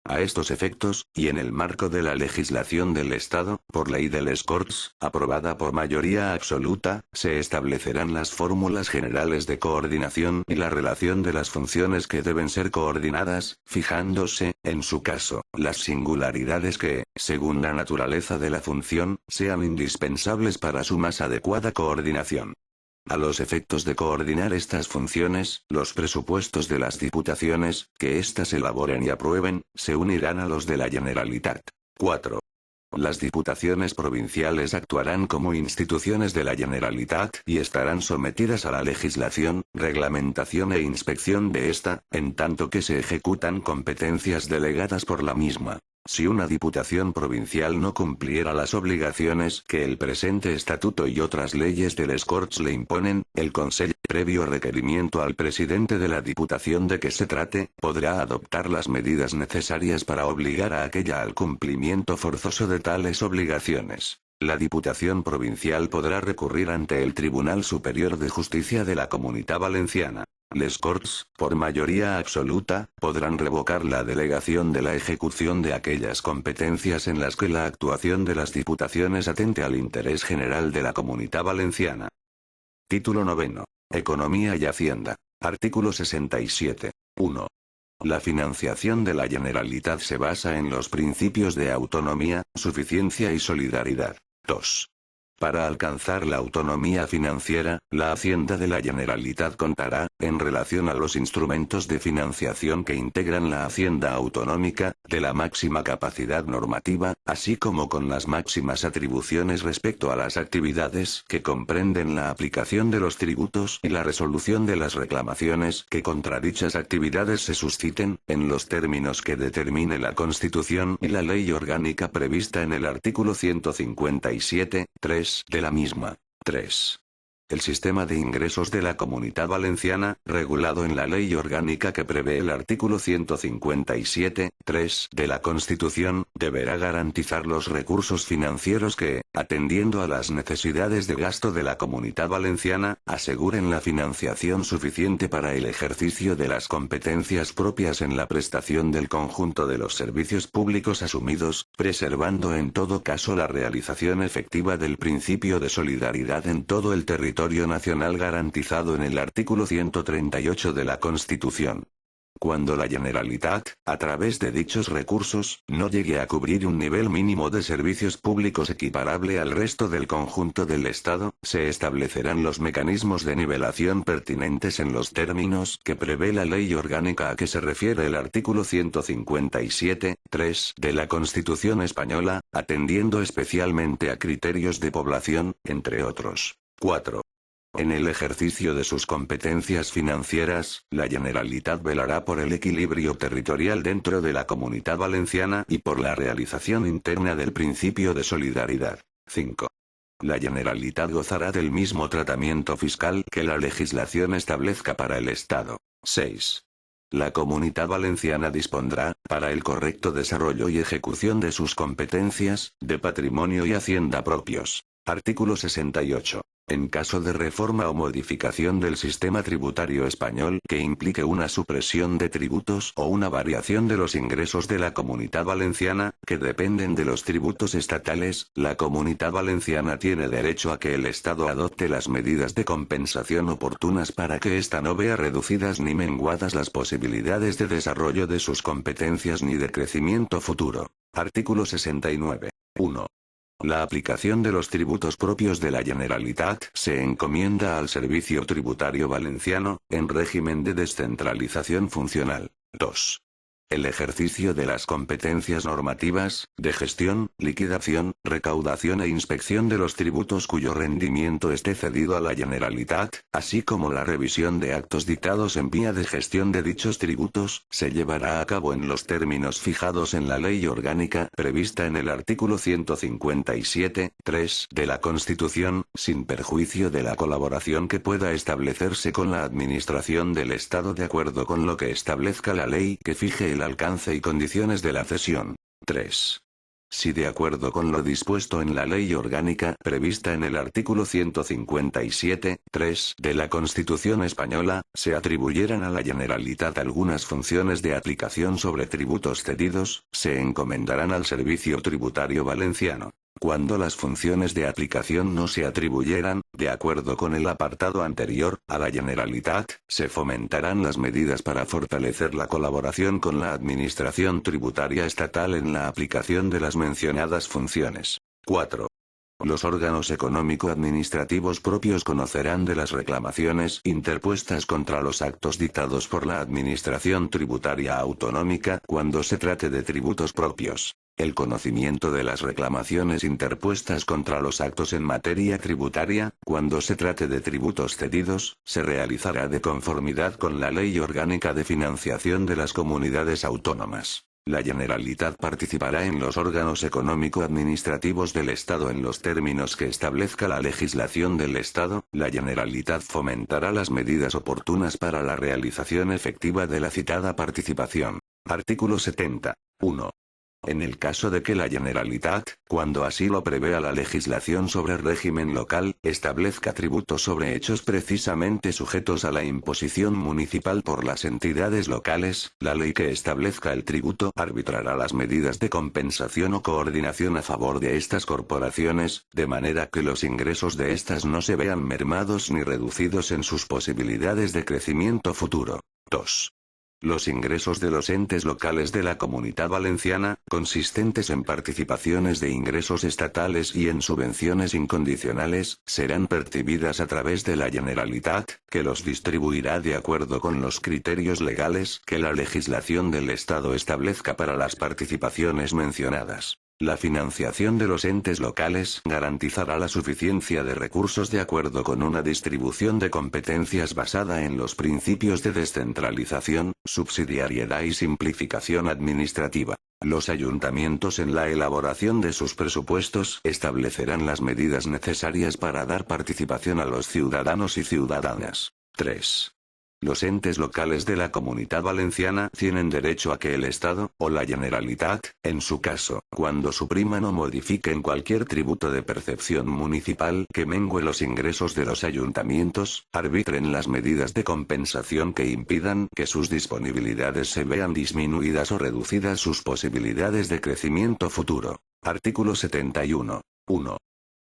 A estos efectos, y en el marco de la legislación del Estado, por ley de les Corts, aprobada por mayoría absoluta, se establecerán las fórmulas generales de coordinación y la relación de las funciones que deben ser coordinadas, fijándose, en su caso, las singularidades que, según la naturaleza de la función, sean indispensables para su más adecuada coordinación. A los efectos de coordinar estas funciones, los presupuestos de las diputaciones, que éstas elaboren y aprueben, se unirán a los de la Generalitat. 4. Las diputaciones provinciales actuarán como instituciones de la Generalitat y estarán sometidas a la legislación, reglamentación e inspección de esta, en tanto que se ejecutan competencias delegadas por la misma. Si una diputación provincial no cumpliera las obligaciones que el presente estatuto y otras leyes de les Corts le imponen, el Consell, previo requerimiento al presidente de la diputación de que se trate, podrá adoptar las medidas necesarias para obligar a aquella al cumplimiento forzoso de tales obligaciones. La Diputación Provincial podrá recurrir ante el Tribunal Superior de Justicia de la Comunitat Valenciana. Les Corts, por mayoría absoluta, podrán revocar la delegación de la ejecución de aquellas competencias en las que la actuación de las diputaciones atente al interés general de la Comunitat Valenciana. Título 9. Economía y Hacienda. Artículo 67. 1. La financiación de la Generalitat se basa en los principios de autonomía, suficiencia y solidaridad. 2. Para alcanzar la autonomía financiera, la Hacienda de la Generalitat contará, en relación a los instrumentos de financiación que integran la Hacienda autonómica, de la máxima capacidad normativa, así como con las máximas atribuciones respecto a las actividades que comprenden la aplicación de los tributos y la resolución de las reclamaciones que contra dichas actividades se susciten, en los términos que determine la Constitución y la ley orgánica prevista en el artículo 157, 3 de la misma. 3. El sistema de ingresos de la Comunitat Valenciana, regulado en la ley orgánica que prevé el artículo 157, 3 de la Constitución, deberá garantizar los recursos financieros que, atendiendo a las necesidades de gasto de la Comunitat Valenciana, aseguren la financiación suficiente para el ejercicio de las competencias propias en la prestación del conjunto de los servicios públicos asumidos, preservando en todo caso la realización efectiva del principio de solidaridad en todo el territorio nacional garantizado en el artículo 138 de la Constitución. Cuando la Generalitat, a través de dichos recursos, no llegue a cubrir un nivel mínimo de servicios públicos equiparable al resto del conjunto del Estado, se establecerán los mecanismos de nivelación pertinentes en los términos que prevé la ley orgánica a que se refiere el artículo 157, 3 de la Constitución española, atendiendo especialmente a criterios de población, entre otros. 4. En el ejercicio de sus competencias financieras, la Generalitat velará por el equilibrio territorial dentro de la Comunitat Valenciana y por la realización interna del principio de solidaridad. 5. La Generalitat gozará del mismo tratamiento fiscal que la legislación establezca para el Estado. 6. La Comunitat Valenciana dispondrá, para el correcto desarrollo y ejecución de sus competencias, de patrimonio y hacienda propios. Artículo 68. En caso de reforma o modificación del sistema tributario español que implique una supresión de tributos o una variación de los ingresos de la Comunitat Valenciana, que dependen de los tributos estatales, la Comunitat Valenciana tiene derecho a que el Estado adopte las medidas de compensación oportunas para que ésta no vea reducidas ni menguadas las posibilidades de desarrollo de sus competencias ni de crecimiento futuro. Artículo 69. 1. La aplicación de los tributos propios de la Generalitat se encomienda al Servicio Tributario Valenciano, en régimen de descentralización funcional. 2. El ejercicio de las competencias normativas, de gestión, liquidación, recaudación e inspección de los tributos cuyo rendimiento esté cedido a la Generalitat, así como la revisión de actos dictados en vía de gestión de dichos tributos, se llevará a cabo en los términos fijados en la ley orgánica prevista en el artículo 157, 3 de la Constitución, sin perjuicio de la colaboración que pueda establecerse con la Administración del Estado de acuerdo con lo que establezca la ley que fije el alcance y condiciones de la cesión. 3. Si de acuerdo con lo dispuesto en la ley orgánica prevista en el artículo 157, 3 de la Constitución española, se atribuyeran a la Generalitat algunas funciones de aplicación sobre tributos cedidos, se encomendarán al Servicio Tributario Valenciano. Cuando las funciones de aplicación no se atribuyeran, de acuerdo con el apartado anterior, a la Generalitat, se fomentarán las medidas para fortalecer la colaboración con la Administración Tributaria Estatal en la aplicación de las mencionadas funciones. 4. Los órganos económico-administrativos propios conocerán de las reclamaciones interpuestas contra los actos dictados por la Administración Tributaria Autonómica cuando se trate de tributos propios. El conocimiento de las reclamaciones interpuestas contra los actos en materia tributaria, cuando se trate de tributos cedidos, se realizará de conformidad con la Ley Orgánica de Financiación de las Comunidades Autónomas. La Generalitat participará en los órganos económico-administrativos del Estado en los términos que establezca la legislación del Estado. La Generalitat fomentará las medidas oportunas para la realización efectiva de la citada participación. Artículo 70. 1. En el caso de que la Generalitat, cuando así lo prevea la legislación sobre régimen local, establezca tributos sobre hechos precisamente sujetos a la imposición municipal por las entidades locales, la ley que establezca el tributo arbitrará las medidas de compensación o coordinación a favor de estas corporaciones, de manera que los ingresos de estas no se vean mermados ni reducidos en sus posibilidades de crecimiento futuro. 2. Los ingresos de los entes locales de la Comunidad Valenciana, consistentes en participaciones de ingresos estatales y en subvenciones incondicionales, serán percibidas a través de la Generalitat, que los distribuirá de acuerdo con los criterios legales que la legislación del Estado establezca para las participaciones mencionadas. La financiación de los entes locales garantizará la suficiencia de recursos de acuerdo con una distribución de competencias basada en los principios de descentralización, subsidiariedad y simplificación administrativa. Los ayuntamientos en la elaboración de sus presupuestos establecerán las medidas necesarias para dar participación a los ciudadanos y ciudadanas. 3. Los entes locales de la Comunidad Valenciana tienen derecho a que el Estado, o la Generalitat, en su caso, cuando supriman o modifiquen cualquier tributo de percepción municipal que mengue los ingresos de los ayuntamientos, arbitren las medidas de compensación que impidan que sus disponibilidades se vean disminuidas o reducidas sus posibilidades de crecimiento futuro. Artículo 71. 1.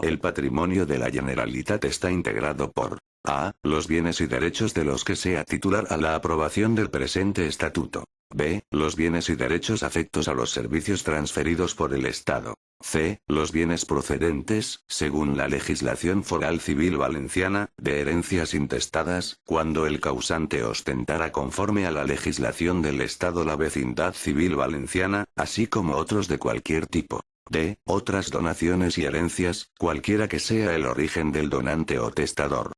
El patrimonio de la Generalitat está integrado por a. Los bienes y derechos de los que sea titular a la aprobación del presente estatuto. B. Los bienes y derechos afectos a los servicios transferidos por el Estado. C. Los bienes procedentes, según la legislación foral civil valenciana, de herencias intestadas, cuando el causante ostentara conforme a la legislación del Estado la vecindad civil valenciana, así como otros de cualquier tipo. D. Otras donaciones y herencias, cualquiera que sea el origen del donante o testador.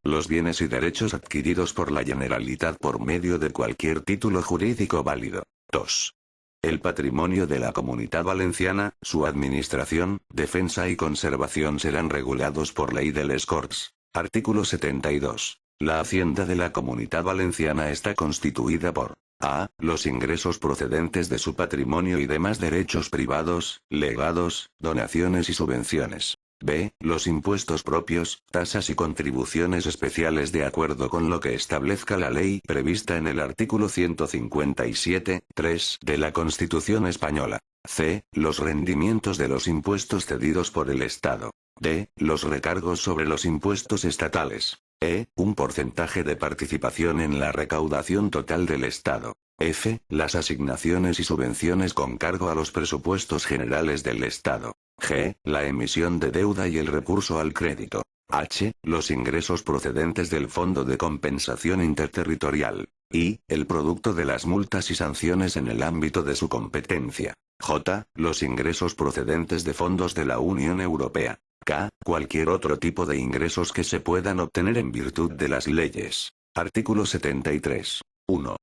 Los bienes y derechos adquiridos por la Generalitat por medio de cualquier título jurídico válido. 2. El patrimonio de la Comunidad Valenciana, su administración, defensa y conservación serán regulados por ley de les Corts. Artículo 72. La hacienda de la Comunidad Valenciana está constituida por a. Los ingresos procedentes de su patrimonio y demás derechos privados, legados, donaciones y subvenciones. B. Los impuestos propios, tasas y contribuciones especiales de acuerdo con lo que establezca la ley prevista en el artículo 157, 3 de la Constitución Española. C. Los rendimientos de los impuestos cedidos por el Estado. D. Los recargos sobre los impuestos estatales. Un porcentaje de participación en la recaudación total del Estado. F. Las asignaciones y subvenciones con cargo a los presupuestos generales del Estado. G. La emisión de deuda y el recurso al crédito. H. Los ingresos procedentes del Fondo de Compensación Interterritorial. I. El producto de las multas y sanciones en el ámbito de su competencia. J. Los ingresos procedentes de fondos de la Unión Europea. K. Cualquier otro tipo de ingresos que se puedan obtener en virtud de las leyes. Artículo 73. 1.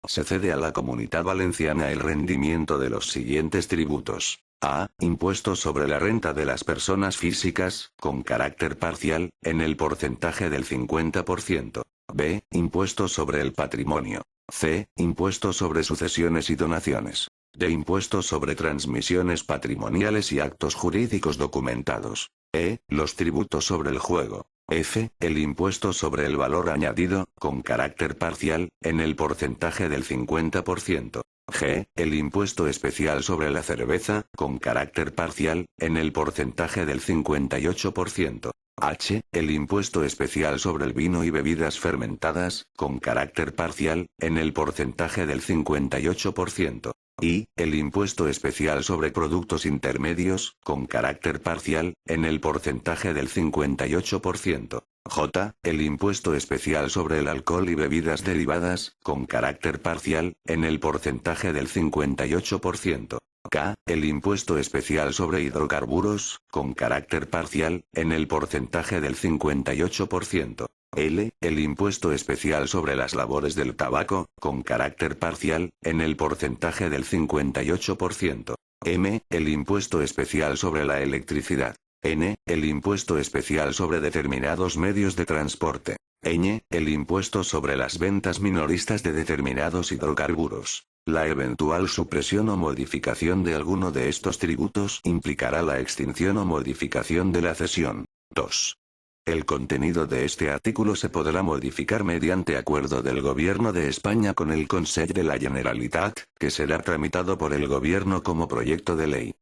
Se cede a la Comunidad Valenciana el rendimiento de los siguientes tributos. A. Impuestos sobre la renta de las personas físicas, con carácter parcial, en el porcentaje del 50%. B. Impuestos sobre el patrimonio. C. Impuestos sobre sucesiones y donaciones. D. Impuestos sobre transmisiones patrimoniales y actos jurídicos documentados. Los tributos sobre el juego. F. El impuesto sobre el valor añadido, con carácter parcial, en el porcentaje del 50%. G. El impuesto especial sobre la cerveza, con carácter parcial, en el porcentaje del 58%. H. El impuesto especial sobre el vino y bebidas fermentadas, con carácter parcial, en el porcentaje del 58%. I. El impuesto especial sobre productos intermedios, con carácter parcial, en el porcentaje del 58%. J. El impuesto especial sobre el alcohol y bebidas derivadas, con carácter parcial, en el porcentaje del 58%. K. El impuesto especial sobre hidrocarburos, con carácter parcial, en el porcentaje del 58%. L. El impuesto especial sobre las labores del tabaco, con carácter parcial, en el porcentaje del 58%. M. El impuesto especial sobre la electricidad. N. El impuesto especial sobre determinados medios de transporte. Ñ. El impuesto sobre las ventas minoristas de determinados hidrocarburos. La eventual supresión o modificación de alguno de estos tributos implicará la extinción o modificación de la cesión. 2. El contenido de este artículo se podrá modificar mediante acuerdo del Gobierno de España con el Consell de la Generalitat, que será tramitado por el Gobierno como proyecto de ley.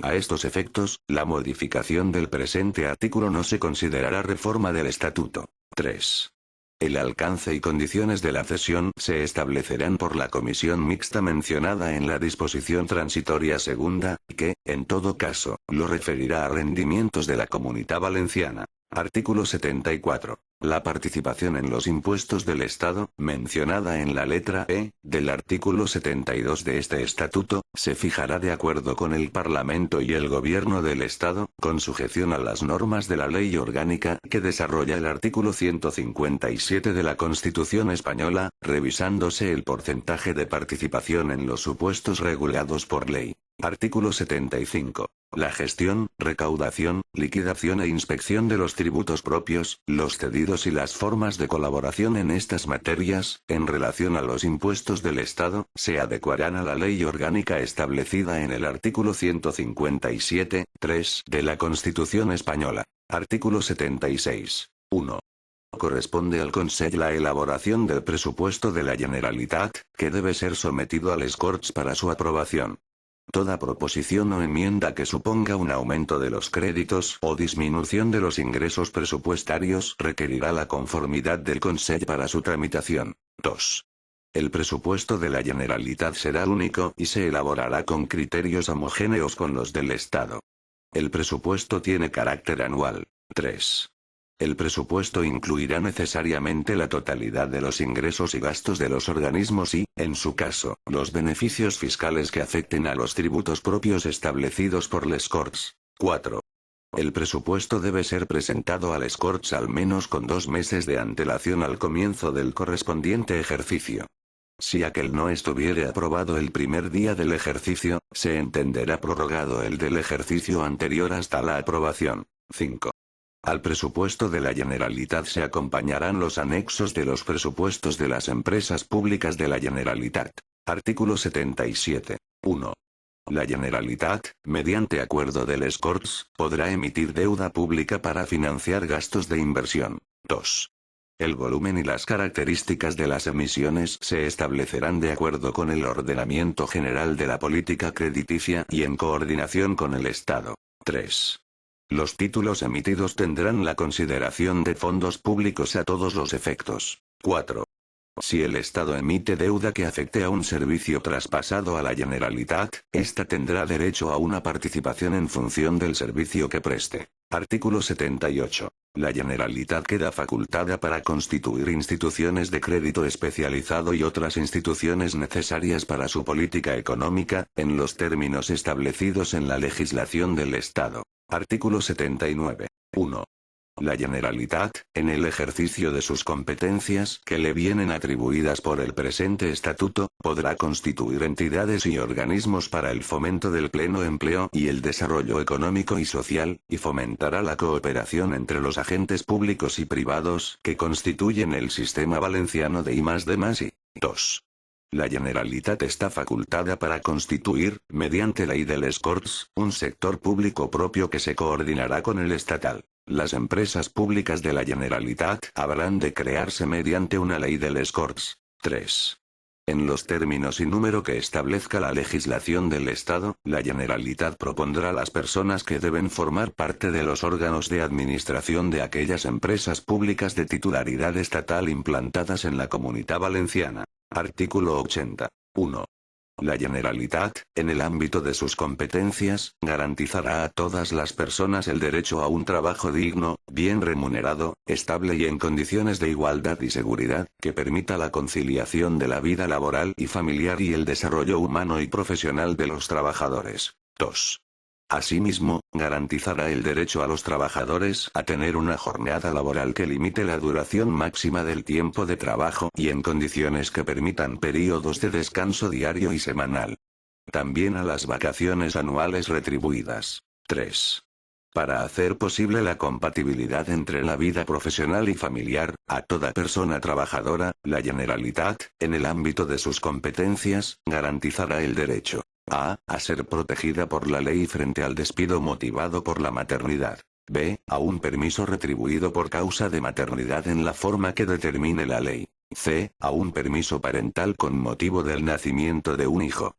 A estos efectos, la modificación del presente artículo no se considerará reforma del Estatuto. 3. El alcance y condiciones de la cesión se establecerán por la comisión mixta mencionada en la disposición transitoria segunda, que, en todo caso, lo referirá a rendimientos de la Comunidad Valenciana. Artículo 74. La participación en los impuestos del Estado, mencionada en la letra E, del artículo 72 de este estatuto, se fijará de acuerdo con el Parlamento y el Gobierno del Estado, con sujeción a las normas de la Ley Orgánica que desarrolla el artículo 157 de la Constitución Española, revisándose el porcentaje de participación en los supuestos regulados por ley. Artículo 75. La gestión, recaudación, liquidación e inspección de los tributos propios, los cedidos y las formas de colaboración en estas materias, en relación a los impuestos del Estado, se adecuarán a la ley orgánica establecida en el artículo 157, 3 de la Constitución Española. Artículo 76. 1. Corresponde al Consell la elaboración del presupuesto de la Generalitat, que debe ser sometido a les Corts para su aprobación. Toda proposición o enmienda que suponga un aumento de los créditos o disminución de los ingresos presupuestarios requerirá la conformidad del Consell para su tramitación. 2. El presupuesto de la Generalitat será único y se elaborará con criterios homogéneos con los del Estado. El presupuesto tiene carácter anual. 3. El presupuesto incluirá necesariamente la totalidad de los ingresos y gastos de los organismos y, en su caso, los beneficios fiscales que afecten a los tributos propios establecidos por les Corts. 4. El presupuesto debe ser presentado a les Corts al menos con 2 meses de antelación al comienzo del correspondiente ejercicio. Si aquel no estuviere aprobado el primer día del ejercicio, se entenderá prorrogado el del ejercicio anterior hasta la aprobación. 5. Al presupuesto de la Generalitat se acompañarán los anexos de los presupuestos de las empresas públicas de la Generalitat. Artículo 77. 1. La Generalitat, mediante acuerdo de les Corts, podrá emitir deuda pública para financiar gastos de inversión. 2. El volumen y las características de las emisiones se establecerán de acuerdo con el ordenamiento general de la política crediticia y en coordinación con el Estado. 3. Los títulos emitidos tendrán la consideración de fondos públicos a todos los efectos. 4. Si el Estado emite deuda que afecte a un servicio traspasado a la Generalitat, ésta tendrá derecho a una participación en función del servicio que preste. Artículo 78. La Generalitat queda facultada para constituir instituciones de crédito especializado y otras instituciones necesarias para su política económica, en los términos establecidos en la legislación del Estado. Artículo 79. 1. La Generalitat, en el ejercicio de sus competencias que le vienen atribuidas por el presente estatuto, podrá constituir entidades y organismos para el fomento del pleno empleo y el desarrollo económico y social, y fomentará la cooperación entre los agentes públicos y privados que constituyen el sistema valenciano de I+D+I. 2. La Generalitat está facultada para constituir, mediante ley de les Corts, un sector público propio que se coordinará con el estatal. Las empresas públicas de la Generalitat habrán de crearse mediante una ley de les Corts. 3. En los términos y número que establezca la legislación del Estado, la Generalitat propondrá las personas que deben formar parte de los órganos de administración de aquellas empresas públicas de titularidad estatal implantadas en la Comunidad Valenciana. Artículo 80. 1. La Generalitat, en el ámbito de sus competencias, garantizará a todas las personas el derecho a un trabajo digno, bien remunerado, estable y en condiciones de igualdad y seguridad, que permita la conciliación de la vida laboral y familiar y el desarrollo humano y profesional de los trabajadores. 2. Asimismo, garantizará el derecho a los trabajadores a tener una jornada laboral que limite la duración máxima del tiempo de trabajo y en condiciones que permitan períodos de descanso diario y semanal. También a las vacaciones anuales retribuidas. 3. Para hacer posible la compatibilidad entre la vida profesional y familiar, a toda persona trabajadora, la Generalitat, en el ámbito de sus competencias, garantizará el derecho a ser protegida por la ley frente al despido motivado por la maternidad. B. A un permiso retribuido por causa de maternidad en la forma que determine la ley. C. A un permiso parental con motivo del nacimiento de un hijo.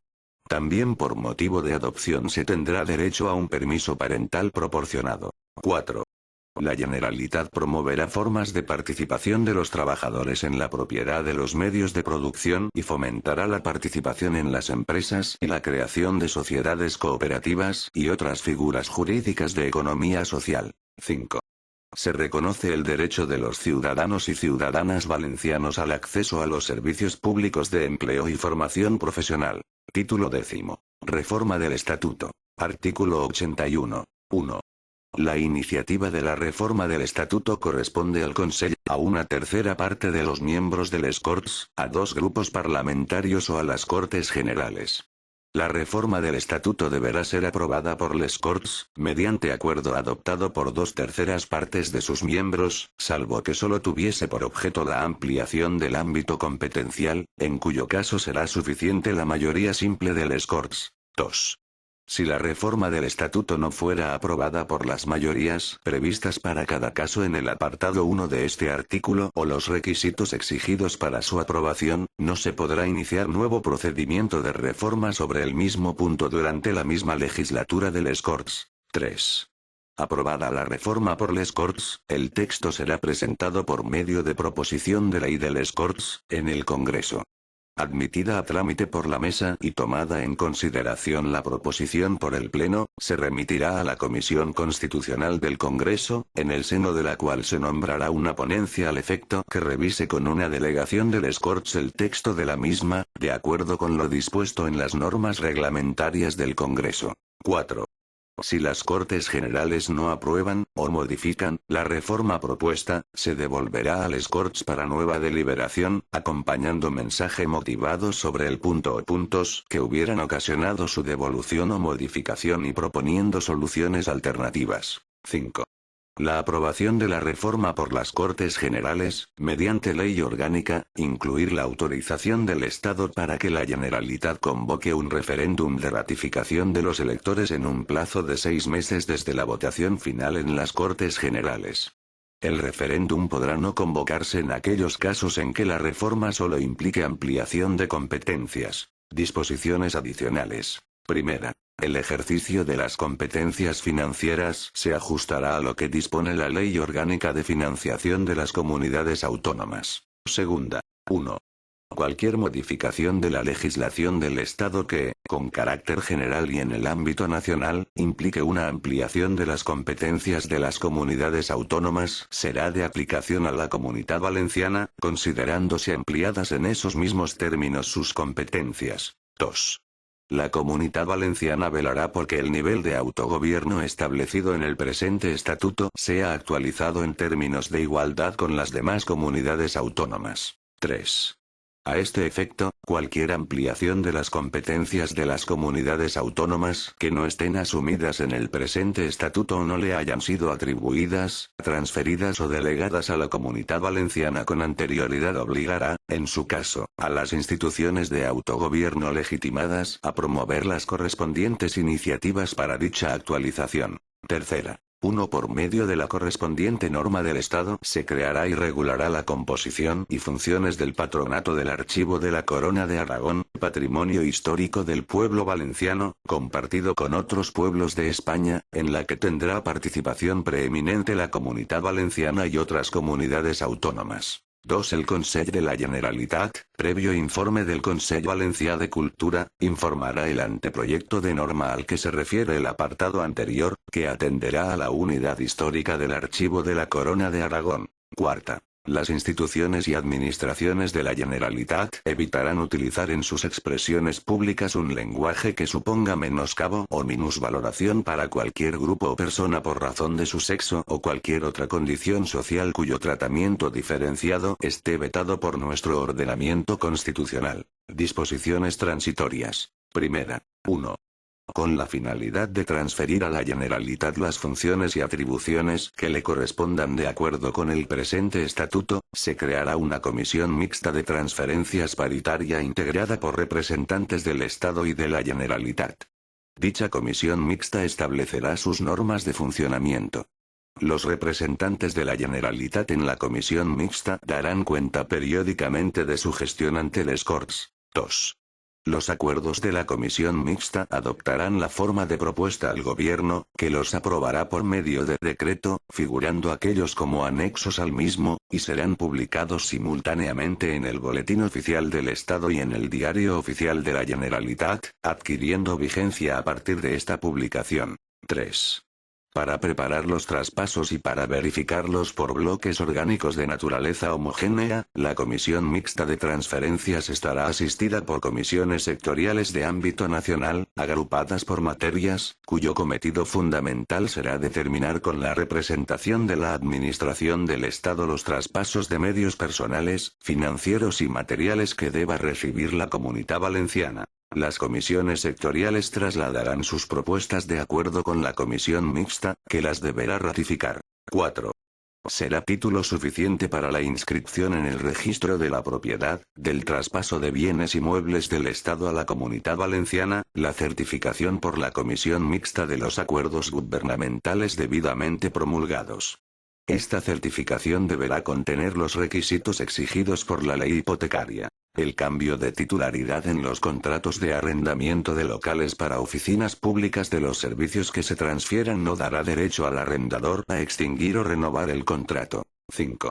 También por motivo de adopción se tendrá derecho a un permiso parental proporcionado. 4. La Generalitat promoverá formas de participación de los trabajadores en la propiedad de los medios de producción y fomentará la participación en las empresas y la creación de sociedades cooperativas y otras figuras jurídicas de economía social. 5. Se reconoce el derecho de los ciudadanos y ciudadanas valencianos al acceso a los servicios públicos de empleo y formación profesional. Título 10. Reforma del Estatuto. Artículo 81. 1. La iniciativa de la reforma del Estatuto corresponde al Consell, a una tercera parte de los miembros de les Corts, a dos grupos parlamentarios o a las Cortes Generales. La reforma del Estatuto deberá ser aprobada por les Corts, mediante acuerdo adoptado por dos terceras partes de sus miembros, salvo que solo tuviese por objeto la ampliación del ámbito competencial, en cuyo caso será suficiente la mayoría simple de les Corts. 2. Si la reforma del Estatuto no fuera aprobada por las mayorías previstas para cada caso en el apartado 1 de este artículo o los requisitos exigidos para su aprobación, no se podrá iniciar nuevo procedimiento de reforma sobre el mismo punto durante la misma legislatura de les Corts. 3. Aprobada la reforma por les Corts, el texto será presentado por medio de proposición de ley de les Corts, en el Congreso. Admitida a trámite por la mesa y tomada en consideración la proposición por el Pleno, se remitirá a la Comisión Constitucional del Congreso, en el seno de la cual se nombrará una ponencia al efecto que revise con una delegación de les Corts el texto de la misma, de acuerdo con lo dispuesto en las normas reglamentarias del Congreso. 4. Si las Cortes Generales no aprueban, o modifican, la reforma propuesta, se devolverá a les Corts para nueva deliberación, acompañando mensaje motivado sobre el punto o puntos que hubieran ocasionado su devolución o modificación y proponiendo soluciones alternativas. 5. La aprobación de la reforma por las Cortes Generales, mediante ley orgánica, incluir la autorización del Estado para que la Generalitat convoque un referéndum de ratificación de los electores en un plazo de 6 meses desde la votación final en las Cortes Generales. El referéndum podrá no convocarse en aquellos casos en que la reforma solo implique ampliación de competencias. Disposiciones adicionales. Primera. El ejercicio de las competencias financieras se ajustará a lo que dispone la Ley Orgánica de Financiación de las Comunidades Autónomas. Segunda. 1. Cualquier modificación de la legislación del Estado que, con carácter general y en el ámbito nacional, implique una ampliación de las competencias de las comunidades autónomas, será de aplicación a la Comunidad Valenciana, considerándose ampliadas en esos mismos términos sus competencias. 2. La Comunidad Valenciana velará porque el nivel de autogobierno establecido en el presente estatuto sea actualizado en términos de igualdad con las demás comunidades autónomas. 3. A este efecto, cualquier ampliación de las competencias de las comunidades autónomas que no estén asumidas en el presente estatuto o no le hayan sido atribuidas, transferidas o delegadas a la Comunidad Valenciana con anterioridad obligará, en su caso, a las instituciones de autogobierno legitimadas a promover las correspondientes iniciativas para dicha actualización. Tercera. 1. Por medio de la correspondiente norma del Estado se creará y regulará la composición y funciones del Patronato del Archivo de la Corona de Aragón, patrimonio histórico del pueblo valenciano, compartido con otros pueblos de España, en la que tendrá participación preeminente la Comunidad Valenciana y otras comunidades autónomas. 2. El Consell de la Generalitat, previo informe del Consell Valencià de Cultura, informará el anteproyecto de norma al que se refiere el apartado anterior, que atenderá a la unidad histórica del Archivo de la Corona de Aragón. 4. Las instituciones y administraciones de la Generalitat evitarán utilizar en sus expresiones públicas un lenguaje que suponga menoscabo o minusvaloración para cualquier grupo o persona por razón de su sexo o cualquier otra condición social cuyo tratamiento diferenciado esté vetado por nuestro ordenamiento constitucional. Disposiciones transitorias. Primera. 1. Con la finalidad de transferir a la Generalitat las funciones y atribuciones que le correspondan de acuerdo con el presente estatuto, se creará una comisión mixta de transferencias paritaria integrada por representantes del Estado y de la Generalitat. Dicha comisión mixta establecerá sus normas de funcionamiento. Los representantes de la Generalitat en la comisión mixta darán cuenta periódicamente de su gestión ante les Corts. 2. Los acuerdos de la comisión mixta adoptarán la forma de propuesta al gobierno, que los aprobará por medio de decreto, figurando aquellos como anexos al mismo, y serán publicados simultáneamente en el Boletín Oficial del Estado y en el Diario Oficial de la Generalitat, adquiriendo vigencia a partir de esta publicación. 3. Para preparar los traspasos y para verificarlos por bloques orgánicos de naturaleza homogénea, la Comisión Mixta de Transferencias estará asistida por comisiones sectoriales de ámbito nacional, agrupadas por materias, cuyo cometido fundamental será determinar con la representación de la Administración del Estado los traspasos de medios personales, financieros y materiales que deba recibir la Comunidad Valenciana. Las comisiones sectoriales trasladarán sus propuestas de acuerdo con la comisión mixta, que las deberá ratificar. 4. Será título suficiente para la inscripción en el registro de la propiedad, del traspaso de bienes inmuebles del Estado a la Comunidad Valenciana, la certificación por la comisión mixta de los acuerdos gubernamentales debidamente promulgados. Esta certificación deberá contener los requisitos exigidos por la ley hipotecaria. El cambio de titularidad en los contratos de arrendamiento de locales para oficinas públicas de los servicios que se transfieran no dará derecho al arrendador a extinguir o renovar el contrato. 5.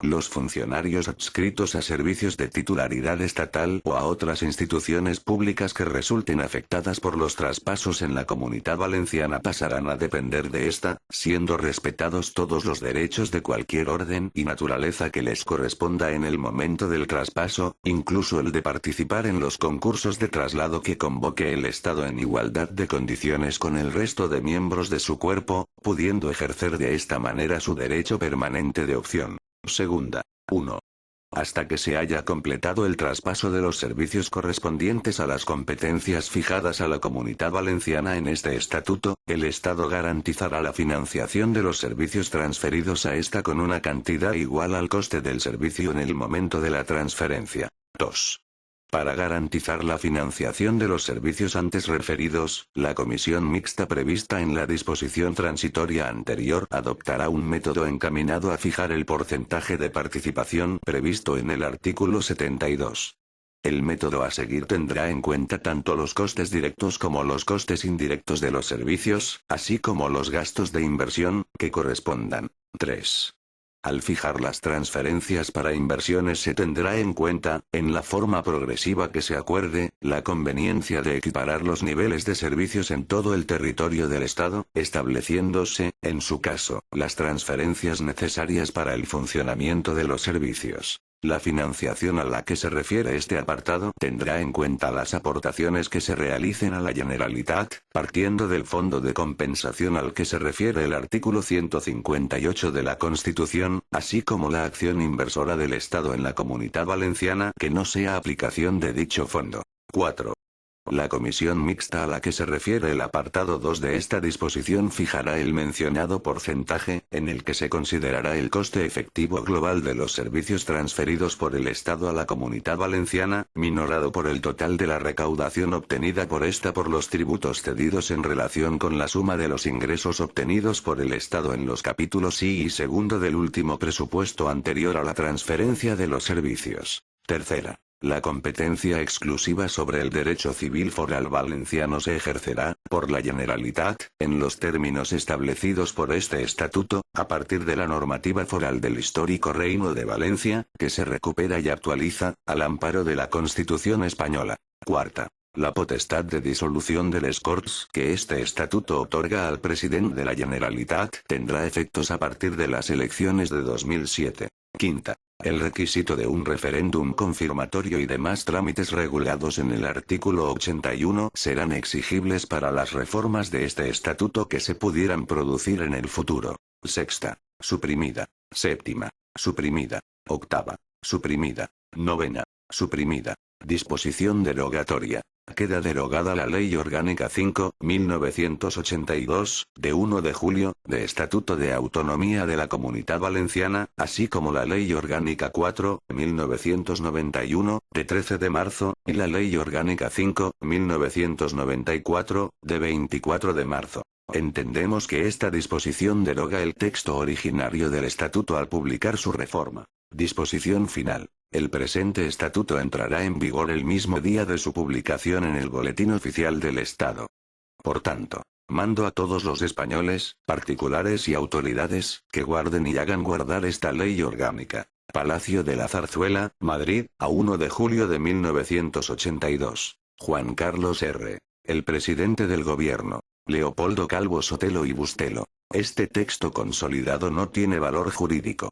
Los funcionarios adscritos a servicios de titularidad estatal o a otras instituciones públicas que resulten afectadas por los traspasos en la Comunidad Valenciana pasarán a depender de esta, siendo respetados todos los derechos de cualquier orden y naturaleza que les corresponda en el momento del traspaso, incluso el de participar en los concursos de traslado que convoque el Estado en igualdad de condiciones con el resto de miembros de su cuerpo, pudiendo ejercer de esta manera su derecho permanente de opción. Segunda. 1. Hasta que se haya completado el traspaso de los servicios correspondientes a las competencias fijadas a la Comunidad Valenciana en este estatuto, el Estado garantizará la financiación de los servicios transferidos a esta con una cantidad igual al coste del servicio en el momento de la transferencia. 2. Para garantizar la financiación de los servicios antes referidos, la comisión mixta prevista en la disposición transitoria anterior adoptará un método encaminado a fijar el porcentaje de participación previsto en el artículo 72. El método a seguir tendrá en cuenta tanto los costes directos como los costes indirectos de los servicios, así como los gastos de inversión, que correspondan. 3. Al fijar las transferencias para inversiones se tendrá en cuenta, en la forma progresiva que se acuerde, la conveniencia de equiparar los niveles de servicios en todo el territorio del Estado, estableciéndose, en su caso, las transferencias necesarias para el funcionamiento de los servicios. La financiación a la que se refiere este apartado tendrá en cuenta las aportaciones que se realicen a la Generalitat, partiendo del fondo de compensación al que se refiere el artículo 158 de la Constitución, así como la acción inversora del Estado en la Comunidad Valenciana que no sea aplicación de dicho fondo. 4. La comisión mixta a la que se refiere el apartado 2 de esta disposición fijará el mencionado porcentaje, en el que se considerará el coste efectivo global de los servicios transferidos por el Estado a la Comunidad Valenciana, minorado por el total de la recaudación obtenida por esta por los tributos cedidos en relación con la suma de los ingresos obtenidos por el Estado en los capítulos I y segundo del último presupuesto anterior a la transferencia de los servicios. Tercera. La competencia exclusiva sobre el derecho civil foral valenciano se ejercerá, por la Generalitat, en los términos establecidos por este estatuto, a partir de la normativa foral del histórico Reino de Valencia, que se recupera y actualiza, al amparo de la Constitución española. Cuarta. La potestad de disolución de les Corts que este estatuto otorga al presidente de la Generalitat tendrá efectos a partir de las elecciones de 2007. Quinta. El requisito de un referéndum confirmatorio y demás trámites regulados en el artículo 81 serán exigibles para las reformas de este estatuto que se pudieran producir en el futuro. Sexta. Suprimida. Séptima. Suprimida. Octava. Suprimida. Novena. Suprimida. Disposición derogatoria. Queda derogada la Ley Orgánica 5/1982, de 1 de julio, de Estatuto de Autonomía de la Comunidad Valenciana, así como la Ley Orgánica 4/1991, de 13 de marzo, y la Ley Orgánica 5/1994, de 24 de marzo. Entendemos que esta disposición deroga el texto originario del Estatuto al publicar su reforma. Disposición final. El presente estatuto entrará en vigor el mismo día de su publicación en el Boletín Oficial del Estado. Por tanto, mando a todos los españoles, particulares y autoridades, que guarden y hagan guardar esta ley orgánica. Palacio de la Zarzuela, Madrid, a 1 de julio de 1982. Juan Carlos R. El presidente del gobierno. Leopoldo Calvo Sotelo y Bustelo. Este texto consolidado no tiene valor jurídico.